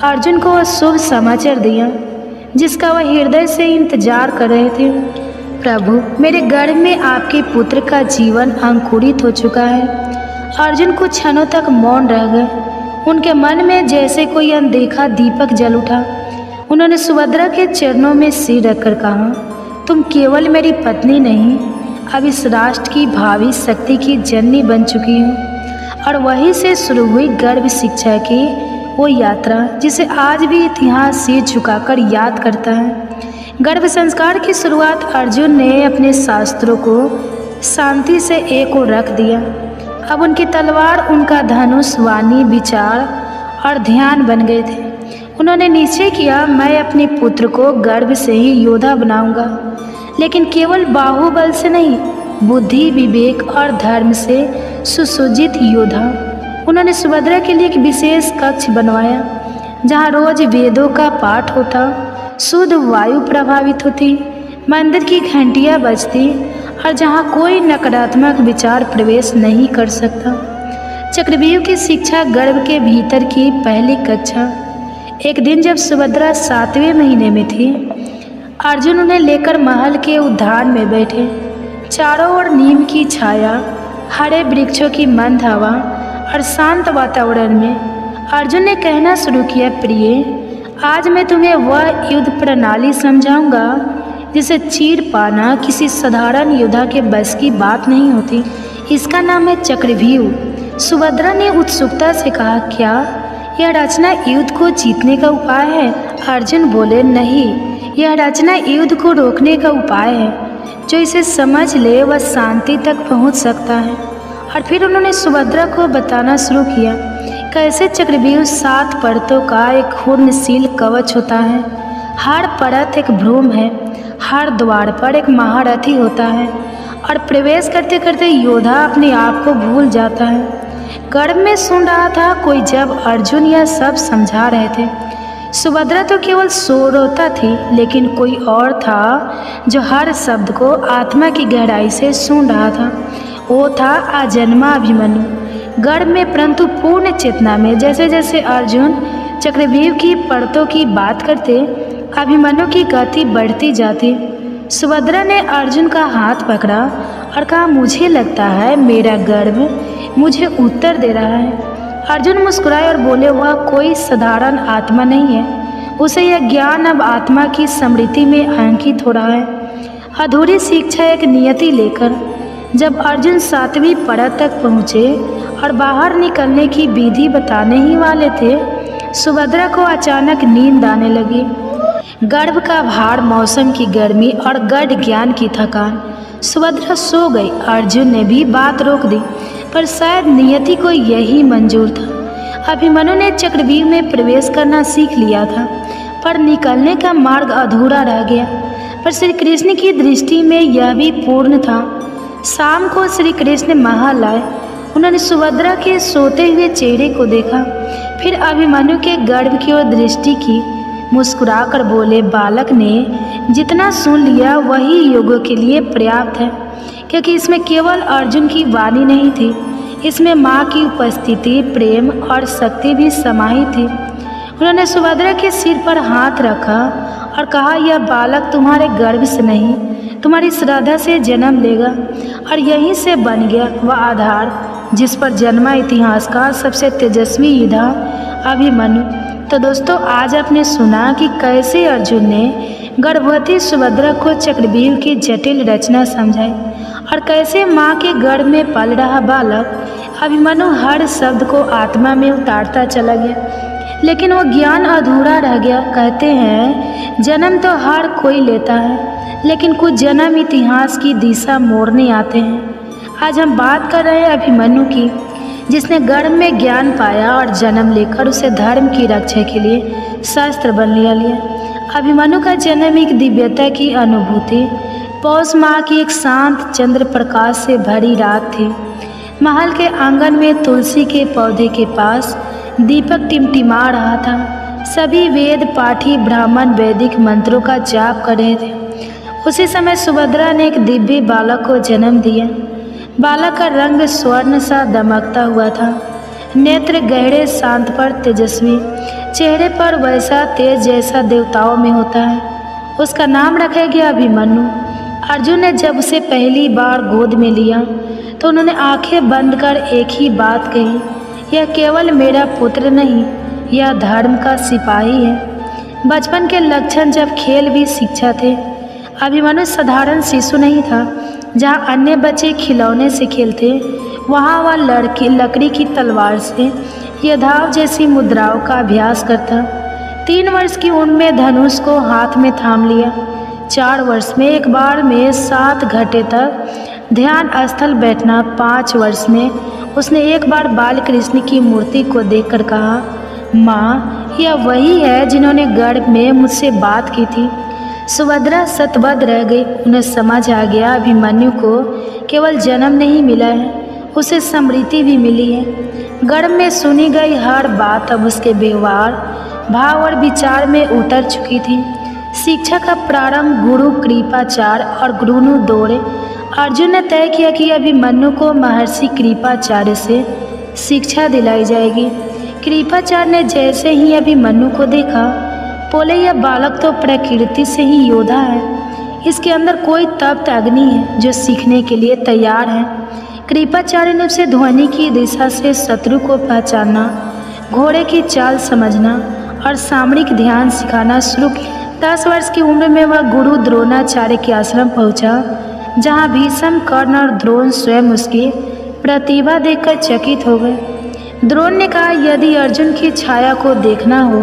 अर्जुन को वह शुभ समाचार दिया जिसका वह हृदय से इंतजार कर रहे थे। प्रभु, मेरे गर्भ में आपके पुत्र का जीवन अंकुरित हो चुका है। अर्जुन कुछ क्षणों तक मौन रह गए। उनके मन में जैसे कोई अनदेखा दीपक जल उठा। उन्होंने सुभद्रा के चरणों में सिर रखकर कहा, तुम केवल मेरी पत्नी नहीं, अब इस राष्ट्र की भावी शक्ति की जननी बन चुकी हो। और वहीं से शुरू हुई गर्भ शिक्षा की वो यात्रा जिसे आज भी इतिहास सिर झुकाकर याद करता है। गर्भ संस्कार की शुरुआत अर्जुन ने अपने शास्त्रों को शांति से एक ओर रख दिया। अब उनकी तलवार, उनका धनुष, वाणी, विचार और ध्यान बन गए थे। उन्होंने निश्चय किया, मैं अपने पुत्र को गर्भ से ही योद्धा बनाऊंगा, लेकिन केवल बाहुबल से नहीं, बुद्धि, विवेक और धर्म से सुसज्जित योद्धा। उन्होंने सुभद्रा के लिए एक विशेष कक्ष बनवाया जहां रोज वेदों का पाठ होता, शुद्ध वायु प्रभावित होती, मंदिर की घंटियां बजती और जहां कोई नकारात्मक विचार प्रवेश नहीं कर सकता। चक्रव्यूह की शिक्षा गर्भ के भीतर की पहली कक्षा। एक दिन जब सुभद्रा 7वें महीने में थी, अर्जुन उन्हें लेकर महल के उद्यान में बैठे। चारों ओर नीम की छाया, हरे वृक्षों की मंद हवा और शांत वातावरण में अर्जुन ने कहना शुरू किया, प्रिय, आज मैं तुम्हें वह युद्ध प्रणाली समझाऊंगा जिसे चीर पाना किसी साधारण योद्धा के बस की बात नहीं होती। इसका नाम है चक्रव्यूह। सुभद्रा ने उत्सुकता से कहा, क्या यह रचना युद्ध को जीतने का उपाय है? अर्जुन बोले, नहीं, यह रचना युद्ध को रोकने का उपाय है। जो इसे समझ ले वह शांति तक पहुंच सकता है। और फिर उन्होंने सुभद्रा को बताना शुरू किया कैसे चक्रव्यूह 7 परतों का एक घूर्णनशील कवच होता है। हर परत एक भ्रूण है, हर द्वार पर एक महारथी होता है और प्रवेश करते करते योद्धा अपने आप को भूल जाता है। गर्भ में सुन रहा था कोई जब अर्जुन यह सब समझा रहे थे। सुभद्रा तो केवल श्रोता थी, लेकिन कोई और था जो हर शब्द को आत्मा की गहराई से सुन रहा था। वो था अजन्मा अभिमन्यु। गर्भ में परंतु पूर्ण चेतना में। जैसे जैसे अर्जुन चक्रव्यूह की परतों की बात करते, अभिमन्यु की गति बढ़ती जाती। सुभद्रा ने अर्जुन का हाथ पकड़ा और कहा, मुझे लगता है मेरा गर्भ मुझे उत्तर दे रहा है। अर्जुन मुस्कुराए और बोले, वह कोई साधारण आत्मा नहीं है, उसे यह ज्ञान अब आत्मा की स्मृति में अंकित हो रहा है। अधूरी शिक्षा एक नियति लेकर जब अर्जुन 7वीं परत तक पहुँचे और बाहर निकलने की विधि बताने ही वाले थे, सुभद्रा को अचानक नींद आने लगी। गर्भ का भार, मौसम की गर्मी और गढ़ ज्ञान की थकान। सुभद्रा सो गई। अर्जुन ने भी बात रोक दी, पर शायद नियति को यही मंजूर था। अभिमन्यु ने चक्रव्यूह में प्रवेश करना सीख लिया था, पर निकलने का मार्ग अधूरा रह गया। पर श्री कृष्ण की दृष्टि में यह भी पूर्ण था। शाम को श्री कृष्ण महल आए। उन्होंने सुभद्रा के सोते हुए चेहरे को देखा, फिर अभिमन्यु के गर्भ की ओर दृष्टि की। मुस्कुराकर बोले, बालक ने जितना सुन लिया वही योगों के लिए पर्याप्त है, क्योंकि इसमें केवल अर्जुन की वाणी नहीं थी, इसमें माँ की उपस्थिति, प्रेम और शक्ति भी समाहित थी। उन्होंने सुभद्रा के सिर पर हाथ रखा और कहा, यह बालक तुम्हारे गर्भ से नहीं, तुम्हारी श्रद्धा से जन्म लेगा और यहीं से बन गया वह आधार जिस पर जन्मा इतिहास का सबसे तेजस्वी योद्धा अभिमन्यु। तो दोस्तों, आज आपने सुना कि कैसे अर्जुन ने गर्भवती सुभद्रा को चक्रव्यूह की जटिल रचना समझाई और कैसे माँ के गर्भ में पल रहा बालक अभिमन्यु हर शब्द को आत्मा में उतारता चला गया, लेकिन वो ज्ञान अधूरा रह गया। कहते हैं जन्म तो हर कोई लेता है, लेकिन कुछ जन्म इतिहास की दिशा मोड़ने आते हैं। आज हम बात कर रहे हैं अभिमन्यु की, जिसने गर्भ में ज्ञान पाया और जन्म लेकर उसे धर्म की रक्षा के लिए शस्त्र बन लिया। अभिमन्यु का जन्म एक दिव्यता की अनुभूति। पौष माह की एक शांत चंद्र प्रकाश से भरी रात थी। महल के आंगन में तुलसी के पौधे के पास दीपक टिमटिमा रहा था। सभी वेद पाठी ब्राह्मण वैदिक मंत्रों का जाप कर रहे थे। उसी समय सुभद्रा ने एक दिव्य बालक को जन्म दिया। बालक का रंग स्वर्ण सा दमकता हुआ था, नेत्र गहरे, शांत पर तेजस्वी, चेहरे पर वैसा तेज जैसा देवताओं में होता है। उसका नाम रखा गया अभिमन्यु। अर्जुन ने जब उसे पहली बार गोद में लिया तो उन्होंने आंखें बंद कर एक ही बात कही, यह केवल मेरा पुत्र नहीं, यह धर्म का सिपाही है। बचपन के लक्षण जब खेल भी शिक्षा थे। अभिमन्यु साधारण शिशु नहीं था। जहाँ अन्य बच्चे खिलौने से खेलते, वहाँ वह लकड़ी की तलवार से योद्धाओं जैसी मुद्राओं का अभ्यास करता। 3 वर्ष की उम्र में धनुष को हाथ में थाम लिया। 4 वर्ष में एक बार में 7 घंटे तक ध्यान स्थल बैठना। 5 वर्ष में उसने एक बार बाल कृष्ण की मूर्ति को देखकर कहा, माँ, यह वही है जिन्होंने गर्भ में मुझसे बात की थी। सुभद्रा सतबद्ध रह गई। उन्हें समझ आ गया अभिमन्यु को केवल जन्म नहीं मिला है, उसे समृद्धि भी मिली है। गर्भ में सुनी गई हर बात अब उसके व्यवहार, भाव और विचार में उतर चुकी थी। शिक्षा का प्रारंभ गुरु कृपाचार्य और गुरु दौरे। अर्जुन ने तय किया कि अभिमन्यु को महर्षि कृपाचार्य से शिक्षा दिलाई जाएगी। कृपाचार्य ने जैसे ही अभिमन्यु को देखा, बोले, यह बालक तो प्रकृति से ही योद्धा है। इसके अंदर कोई तप्त अग्नि है जो सीखने के लिए तैयार है। कृपाचार्य ने उसे ध्वनि की दिशा से शत्रु को पहचानना, घोड़े की चाल समझना और सामरिक ध्यान सिखाना शुरू किया। 10 वर्ष की उम्र में वह गुरु द्रोणाचार्य के आश्रम पहुंचा, जहां भीष्म, कर्ण और द्रोण स्वयं उसकी प्रतिभा देखकर चकित हो गए। द्रोण ने कहा, यदि अर्जुन की छाया को देखना हो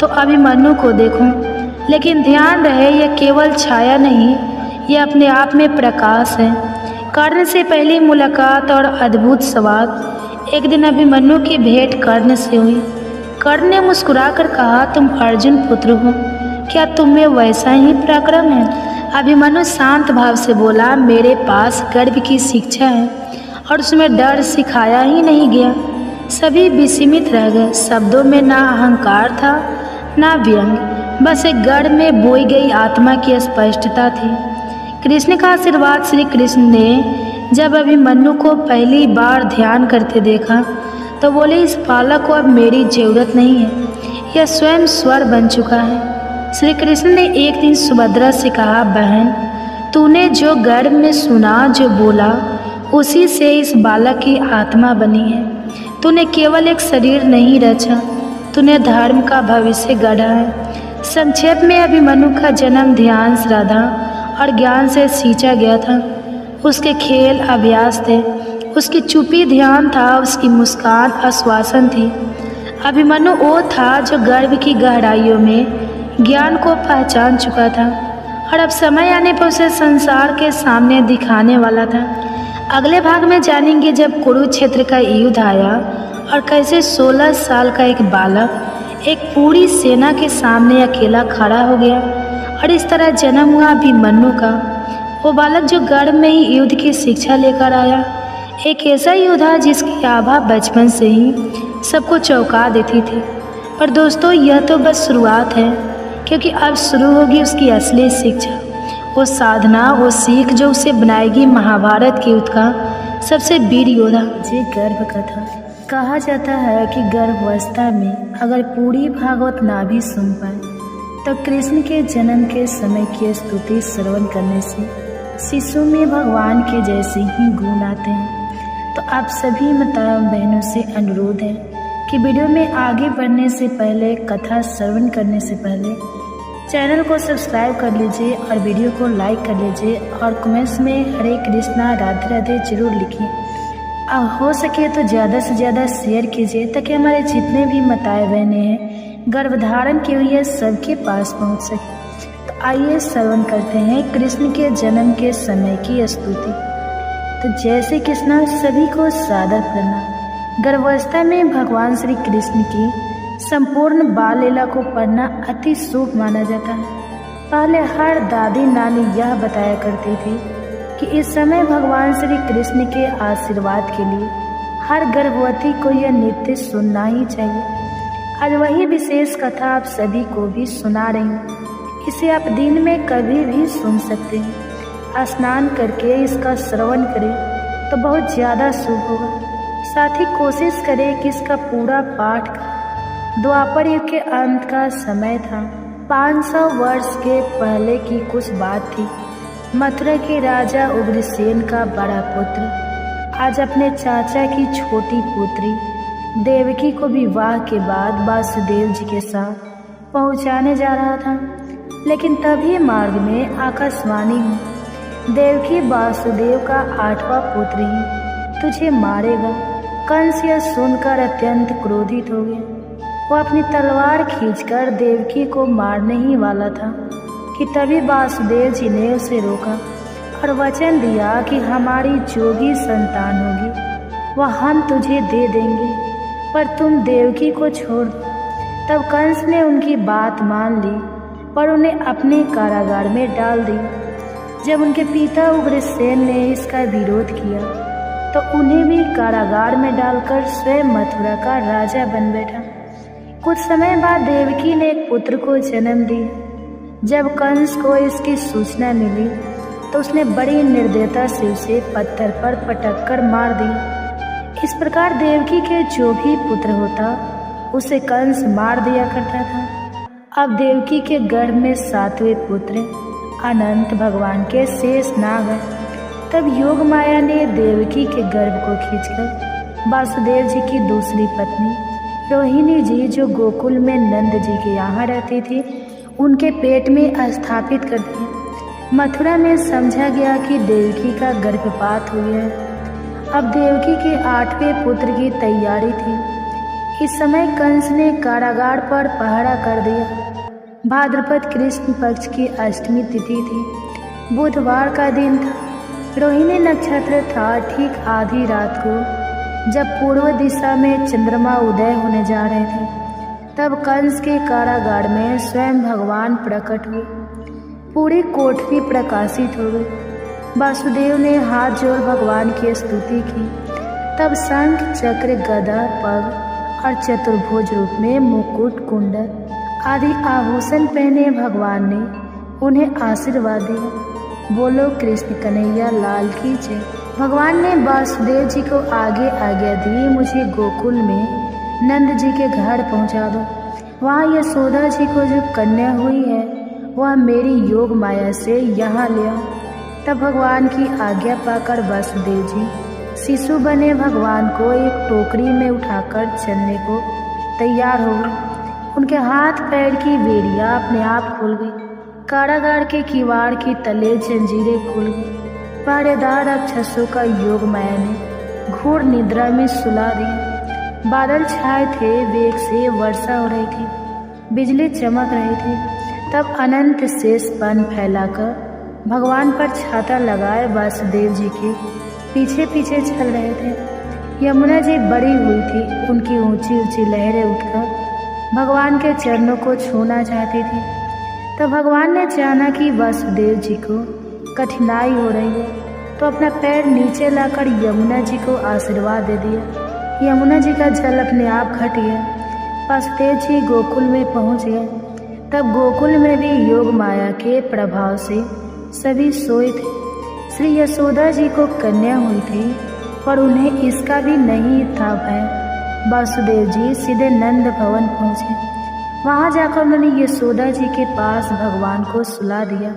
तो अभिमन्यु को देखो, लेकिन ध्यान रहे यह केवल छाया नहीं, यह अपने आप में प्रकाश है। कर्ण से पहली मुलाकात और अद्भुत संवाद। एक दिन अभिमन्यु की भेंट कर्ण से हुई। कर्ण ने मुस्कुराकर कहा, तुम अर्जुन पुत्र हो, क्या तुम में वैसा ही पराक्रम है? अभिमन्यु शांत भाव से बोला, मेरे पास गर्भ की शिक्षा है और उसमें डर सिखाया ही नहीं गया। सभी विस्मित रह गए। शब्दों में ना अहंकार था ना व्यंग, बस एक गर्भ में बोई गई आत्मा की स्पष्टता थी। कृष्ण का आशीर्वाद। श्री कृष्ण ने जब अभिमन्यु को पहली बार ध्यान करते देखा तो बोले, इस बालक को अब मेरी जरूरत नहीं है, यह स्वयं स्वर बन चुका है। श्री कृष्ण ने एक दिन सुभद्रा से कहा, बहन, तूने जो गर्भ में सुना, जो बोला, उसी से इस बालक की आत्मा बनी है। तूने केवल एक शरीर नहीं रचा, तूने धर्म का भविष्य गढ़ा है। संक्षेप में अभिमन्यु का जन्म ध्यान, श्रद्धा और ज्ञान से सींचा गया था। उसके खेल अभ्यास थे, उसकी चुप्पी ध्यान था, उसकी मुस्कान आश्वासन थी। अभिमन्यु वो था जो गर्भ की गहराइयों में ज्ञान को पहचान चुका था और अब समय आने पर उसे संसार के सामने दिखाने वाला था। अगले भाग में जानेंगे जब कुरुक्षेत्र का युद्ध आया और कैसे 16 साल का एक बालक एक पूरी सेना के सामने अकेला खड़ा हो गया और इस तरह जन्म हुआ अभिमन्यु का। वो बालक जो गर्भ में ही युद्ध की शिक्षा लेकर आया, एक ऐसा योद्धा जिसकी आभा बचपन से ही सबको चौंका देती थी। पर दोस्तों, यह तो बस शुरुआत है, क्योंकि अब शुरू होगी उसकी असली शिक्षा, वो साधना, वो सीख जो उसे बनाएगी महाभारत के युद्ध का सबसे वीर योद्धा। ये गर्भ कथा। कहा जाता है कि गर्भावस्था में अगर पूरी भागवत ना भी सुन पाए तो कृष्ण के जन्म के समय की स्तुति श्रवण करने से शिशु में भगवान के जैसे ही गुण आते हैं। तो आप सभी माताओं बहनों से अनुरोध है कि वीडियो में आगे बढ़ने से पहले, कथा श्रवण करने से पहले चैनल को सब्सक्राइब कर लीजिए और वीडियो को लाइक कर लीजिए और कमेंट्स में हरे कृष्णा राधे राधे जरूर लिखिए। अब हो सके तो ज़्यादा से ज़्यादा शेयर कीजिए ताकि हमारे जितने भी माताएं बहनें हैं गर्भधारण की हुई है सबके पास पहुंच सके। तो आइए श्रवण करते हैं कृष्ण के जन्म के समय की स्तुति। तो जय श्री कृष्ण, सभी को सादर प्रणाम। गर्भावस्था में भगवान श्री कृष्ण की संपूर्ण बाल लीला को पढ़ना अति शुभ माना जाता है। पहले हर दादी नानी यह बताया करती थी कि इस समय भगवान श्री कृष्ण के आशीर्वाद के लिए हर गर्भवती को यह नृत्य सुनना ही चाहिए। आज वही विशेष कथा आप सभी को भी सुना रही हूँ। इसे आप दिन में कभी भी सुन सकते हैं। स्नान करके इसका श्रवण करें तो बहुत ज़्यादा शुभ होगा। साथ ही कोशिश करें कि इसका पूरा पाठ करें। द्वापर युग के अंत का समय था। 500 वर्ष के पहले की कुछ बात थी। मथुरा के राजा उग्रसेन का बड़ा पुत्र आज अपने चाचा की छोटी पुत्री देवकी को विवाह के बाद वासुदेव जी के साथ पहुंचाने जा रहा था। लेकिन तभी मार्ग में आकाशवाणी हुई, देवकी वासुदेव का 8वां पुत्र ही तुझे मारेगा। कंस यह सुनकर अत्यंत क्रोधित हो गया। वो अपनी तलवार खींचकर देवकी को मारने ही वाला था कि तभी वासुदेव जी ने उसे रोका और वचन दिया कि हमारी जो भी संतान होगी वह हम तुझे दे देंगे, पर तुम देवकी को छोड़ दो। तब कंस ने उनकी बात मान ली पर उन्हें अपने कारागार में डाल दिया। जब उनके पिता उग्रसेन ने इसका विरोध किया तो उन्हें भी कारागार में डालकर स्वयं मथुरा का राजा बन बैठा। कुछ समय बाद देवकी ने एक पुत्र को जन्म दिया। जब कंस को इसकी सूचना मिली तो उसने बड़ी निर्दयता से उसे पत्थर पर पटक कर मार दिया। इस प्रकार देवकी के जो भी पुत्र होता उसे कंस मार दिया करता था। अब देवकी के गर्भ में 7वें पुत्र अनंत भगवान के शेष नाग हैं। तब योग माया ने देवकी के गर्भ को खींचकर वासुदेव जी की दूसरी पत्नी रोहिणी जी, जो गोकुल में नंद जी के यहाँ रहती थी, उनके पेट में स्थापित कर दिया। मथुरा में समझा गया कि देवकी का गर्भपात हो गया है। अब देवकी के 8वें पुत्र की तैयारी थी। इस समय कंस ने कारागार पर पहरा कर दिया। भाद्रपद कृष्ण पक्ष की अष्टमी तिथि थी। बुधवार का दिन था। रोहिणी नक्षत्र था। ठीक आधी रात को जब पूर्व दिशा में चंद्रमा उदय होने जा रहे थे, तब कंस के कारागार में स्वयं भगवान प्रकट हुए। पूरी कोठरी प्रकाशित हो गई। वासुदेव ने हाथ जोड़ भगवान की स्तुति की। तब शंख, चक्र, गदा, पग और चतुर्भुज रूप में मुकुट, कुंडल आदि आभूषण पहने भगवान ने उन्हें आशीर्वाद दिया। बोलो कृष्ण कन्हैया लाल की जय। भगवान ने वासुदेव जी को आगे आज्ञा दी, मुझे गोकुल में नंद जी के घर पहुंचा दो। वहाँ यशोदा जी को जो कन्या हुई है वह मेरी योग माया से यहाँ ले आओ। तब भगवान की आज्ञा पाकर वासुदेव जी शिशु बने भगवान को एक टोकरी में उठाकर चलने को तैयार हो गए। उनके हाथ पैर की बेड़ियाँ अपने आप खुल गई। कारागार के किवाड़ की तले जंजीरें खुल गई। पहरेदार राक्षसों का योग माया ने घोर निद्रा में सुला दिया। बादल छाए थे, वेग से वर्षा हो रही थी, बिजली चमक रही थी। तब अनंत शेष पन फैलाकर भगवान पर छाता लगाए वासुदेव जी के पीछे पीछे चल रहे थे। यमुना जी बड़ी हुई थी। उनकी ऊंची ऊंची लहरें उठकर भगवान के चरणों को छूना चाहती थी। तो भगवान ने जाना कि वासुदेव जी को कठिनाई हो रही है, तो अपना पैर नीचे लाकर यमुना जी को आशीर्वाद दे दिया। यमुना जी का जल अपने आप घट गया। वासुदेव जी गोकुल में पहुंच गए। तब गोकुल में भी योग माया के प्रभाव से सभी सोए थे। श्री यशोदा जी को कन्या हुई थी, पर उन्हें इसका भी नहीं था भय। वासुदेव जी सीधे नंद भवन पहुंचे। वहां जाकर उन्होंने यशोदा जी के पास भगवान को सुला दिया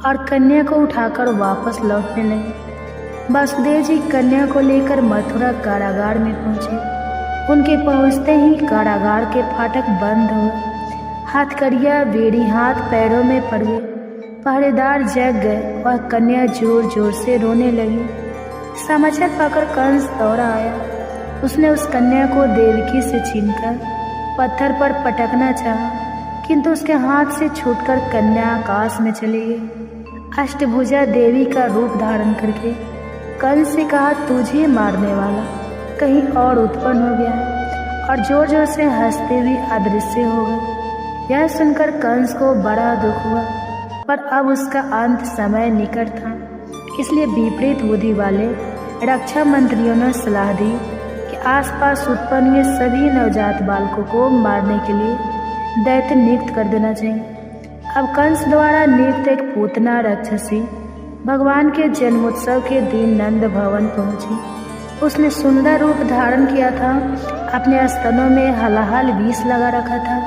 और कन्या को उठाकर वापस लौटने लगे। वासुदेव जी कन्या को लेकर मथुरा कारागार में पहुंचे। उनके पहुंचते ही कारागार के फाटक बंद हुए। हथकड़ियाँ, बेड़ी हाथ पैरों में पड़ गए। पहरेदार जग गए। वह कन्या जोर जोर से रोने लगी। समाचार पाकर कंस दौड़ा आया। उसने उस कन्या को देवकी से छीनकर पत्थर पर पटकना चाहा, किंतु उसके हाथ से छूटकर कन्या आकाश में चली गई। अष्टभुजा देवी का रूप धारण करके कंस से कहा, तुझे मारने वाला कहीं और उत्पन्न हो गया है, और जोर जोर से हंसते हुए अदृश्य हो गए। यह सुनकर कंस को बड़ा दुख हुआ, पर अब उसका अंत समय निकट था। इसलिए विपरीत बुद्धि वाले रक्षा मंत्रियों ने सलाह दी कि आसपास उत्पन्न हुए सभी नवजात बालकों को मारने के लिए दैत्य नियुक्त कर देना चाहिए। अब कंस द्वारा नियुक्त एक पूतना राक्षसी भगवान के जन्मोत्सव के दिन नंद भवन पहुंची। उसने सुंदर रूप धारण किया था, अपने स्तनों में हलाहल विष लगा रखा था।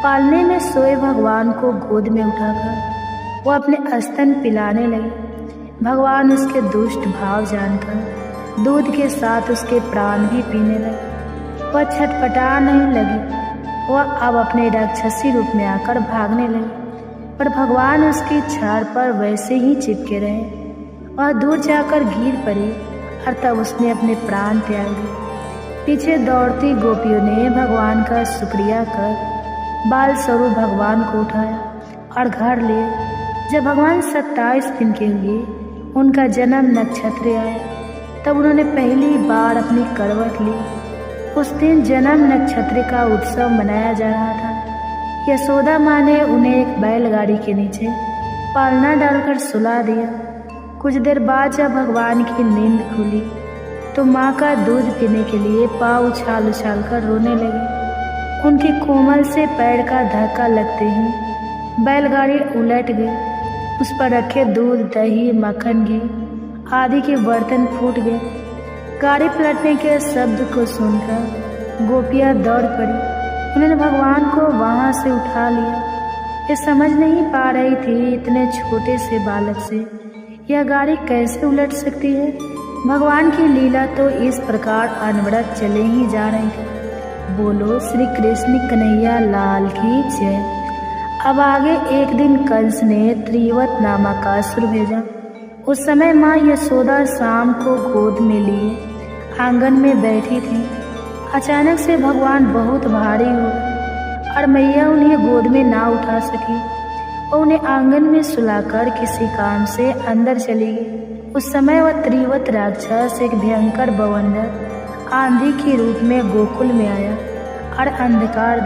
पालने में सोए भगवान को गोद में उठाकर वो अपने स्तन पिलाने लगी। भगवान उसके दुष्ट भाव जानकर दूध के साथ उसके प्राण भी पीने लगे। वह छटपटा नहीं लगी, वह अब अपने राक्षसी रूप में आकर भागने लगी, पर भगवान उसकी छाड़ पर वैसे ही चिपके रहे। वह दूर जाकर गिर पड़ी और तब उसने अपने प्राण त्याग दिए। पीछे दौड़ती गोपियों ने भगवान का शुक्रिया कर बाल स्वरूप भगवान को उठाया और घर लिए। जब भगवान 27 दिन के हुए, उनका जन्म नक्षत्र आया, तब उन्होंने पहली बार अपनी करवट ली। उस दिन जन्म नक्षत्र का उत्सव मनाया जा रहा था। यशोदा माँ ने उन्हें एक बैलगाड़ी के नीचे पालना डालकर सुला दिया। कुछ देर बाद जब भगवान की नींद खुली तो माँ का दूध पीने के लिए पाँव उछाल उछाल कर रोने लगी। उनके कोमल से पैर का धक्का लगते ही बैलगाड़ी उलट गई। उस पर रखे दूध, दही, मक्खन, घी आदि के बर्तन फूट गए। गाड़ी पलटने के शब्द को सुनकर गोपियाँ दौड़ पड़ी। उन्होंने भगवान को वहाँ से उठा लिया। ये समझ नहीं पा रही थी इतने छोटे से बालक से यह गाड़ी कैसे उलट सकती है। भगवान की लीला तो इस प्रकार अनवरत चले ही जा रही थी। बोलो श्री कृष्ण कन्हैया लाल की जय। अब आगे एक दिन कंस ने त्रिवत नामक का असुर भेजा। उस समय माँ यशोदा शाम को गोद में लिए आंगन में बैठी थी। अचानक से भगवान बहुत भारी हो गए और मैया उन्हें गोद में ना उठा सकी और उन्हें आंगन में सुलाकर किसी काम से अंदर चली गई। उस समय वह त्रिवत राक्षस एक भयंकर बवंडर आंधी के रूप में गोकुल में आया और अंधकार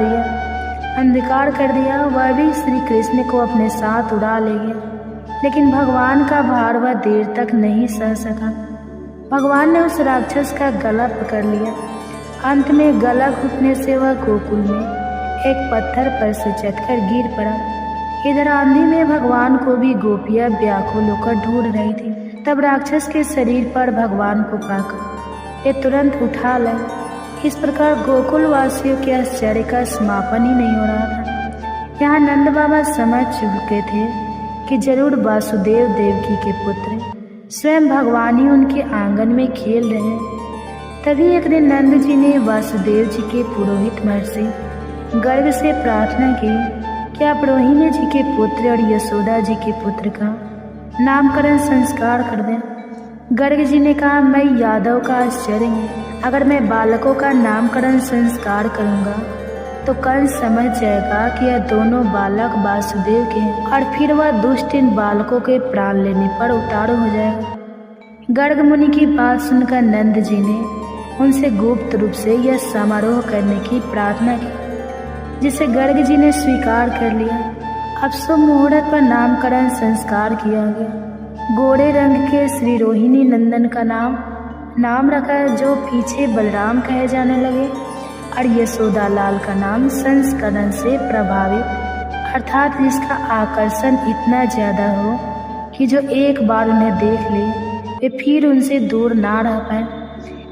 कर दिया। वह भी श्री कृष्ण को अपने साथ उड़ा ले गया, लेकिन भगवान का भार वह देर तक नहीं सह सका। भगवान ने उस राक्षस का गला पकड़ लिया। अंत में गला घुटने से वह गोकुल में एक पत्थर पर से चटकर गिर पड़ा। इधर आंधी में भगवान को भी गोपियां व्याकुल होकर ढूंढ रही थी। तब राक्षस के शरीर पर भगवान को पाकर ये तुरंत उठा लाए। इस प्रकार गोकुल वासियों के आश्चर्य का समापन ही नहीं हो रहा था। यहाँ नंद बाबा समझ चुके थे कि जरूर वासुदेव देवकी के पुत्र स्वयं भगवान ही उनके आंगन में खेल रहे हैं। तभी एक दिन नंद जी ने वासुदेव जी के पुरोहित महर्षि गर्ग से प्रार्थना की कि आप रोहिणी जी के पुत्र और यशोदा जी के पुत्र का नामकरण संस्कार कर दें। गर्ग जी ने कहा, मैं यादव का आश्चर्य हूँ। अगर मैं बालकों का नामकरण संस्कार करूँगा तो कंस समझ जाएगा कि यह दोनों बालक वासुदेव के हैं और फिर वह दुष्ट इन बालकों के प्राण लेने पर उतारू हो जाएगा। गर्ग मुनि की बात सुनकर नंद जी ने उनसे गुप्त रूप से यह समारोह करने की प्रार्थना की, जिसे गर्ग जी ने स्वीकार कर लिया। अब शुभ मुहूर्त पर नामकरण संस्कार किया गया। गोरे रंग के श्री रोहिणी नंदन का नाम रखा, जो पीछे बलराम कहे जाने लगे, और यशोदा लाल का नाम संस्करण से प्रभावित, अर्थात जिसका आकर्षण इतना ज्यादा हो कि जो एक बार उन्हें देख ले वे फिर उनसे दूर ना रह पाए।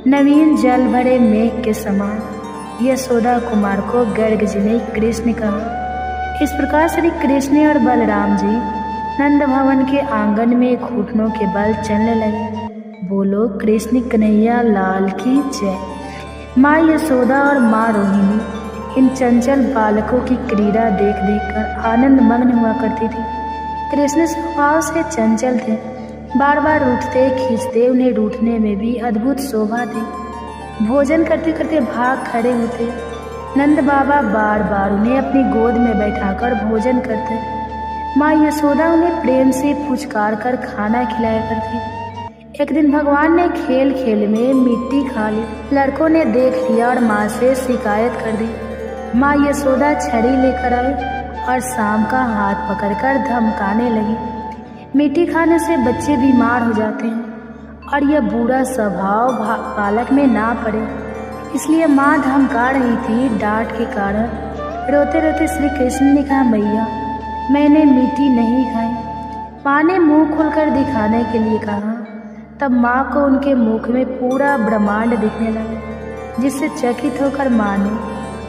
नवीन जल भरे मेघ के समान यशोदा कुमार को गर्ग जी ने कृष्ण कहा। इस प्रकार श्री कृष्ण और बलराम जी नंद भवन के आंगन में घुटनों के बल चलने लगे। बोलो कृष्ण कन्हैया लाल की जय। माँ यशोदा और माँ रोहिणी इन चंचल बालकों की क्रीड़ा देख देख कर आनंद मग्न हुआ करती थी। कृष्ण स्वभाव से चंचल थे, बार बार रूठते खींचते, उन्हें रूठने में भी अद्भुत शोभा थी। भोजन करते करते भाग खड़े होते। नंद बाबा बार बार उन्हें अपनी गोद में बैठाकर भोजन करते। माँ यशोदा उन्हें प्रेम से पुचकार कर खाना खिलाया करती। एक दिन भगवान ने खेल खेल में मिट्टी खा ली। लड़कों ने देख लिया और माँ से शिकायत कर दी। माँ यशोदा छड़ी लेकर आई और शाम का हाथ पकड़कर धमकाने लगी। मिट्टी खाने से बच्चे बीमार हो जाते हैं और यह बुरा स्वभाव बालक में ना पड़े। इसलिए माँ धमका रही थी डांट के कारण। रोते रोते श्री कृष्ण ने कहा, मैया मैंने मीठी नहीं खाई। माँ ने मुंह खोलकर दिखाने के लिए कहा। तब माँ को उनके मुख में पूरा ब्रह्मांड दिखने लगा, जिससे चकित होकर माँ ने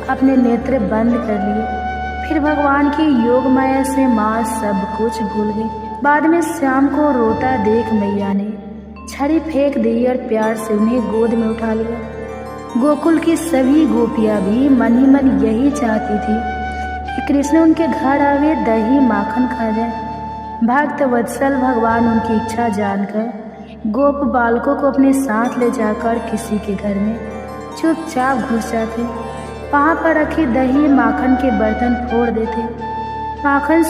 अपने नेत्र बंद कर लिए। फिर भगवान की योग माया से माँ सब कुछ भूल गई। बाद में श्याम को रोता देख मैया ने छड़ी फेंक दी और प्यार से उन्हें गोद में उठा लिया। गोकुल की सभी गोपियाँ भी मन ही मन यही चाहती थी कि कृष्ण उनके घर आवे, दही माखन खा जाए। भक्त वत्सल भगवान उनकी इच्छा जानकर गोप बालकों को अपने साथ ले जाकर किसी के घर में चुपचाप घुस जाते। वहाँ पर रखे दही माखन के बर्तन फोड़ देते। माखन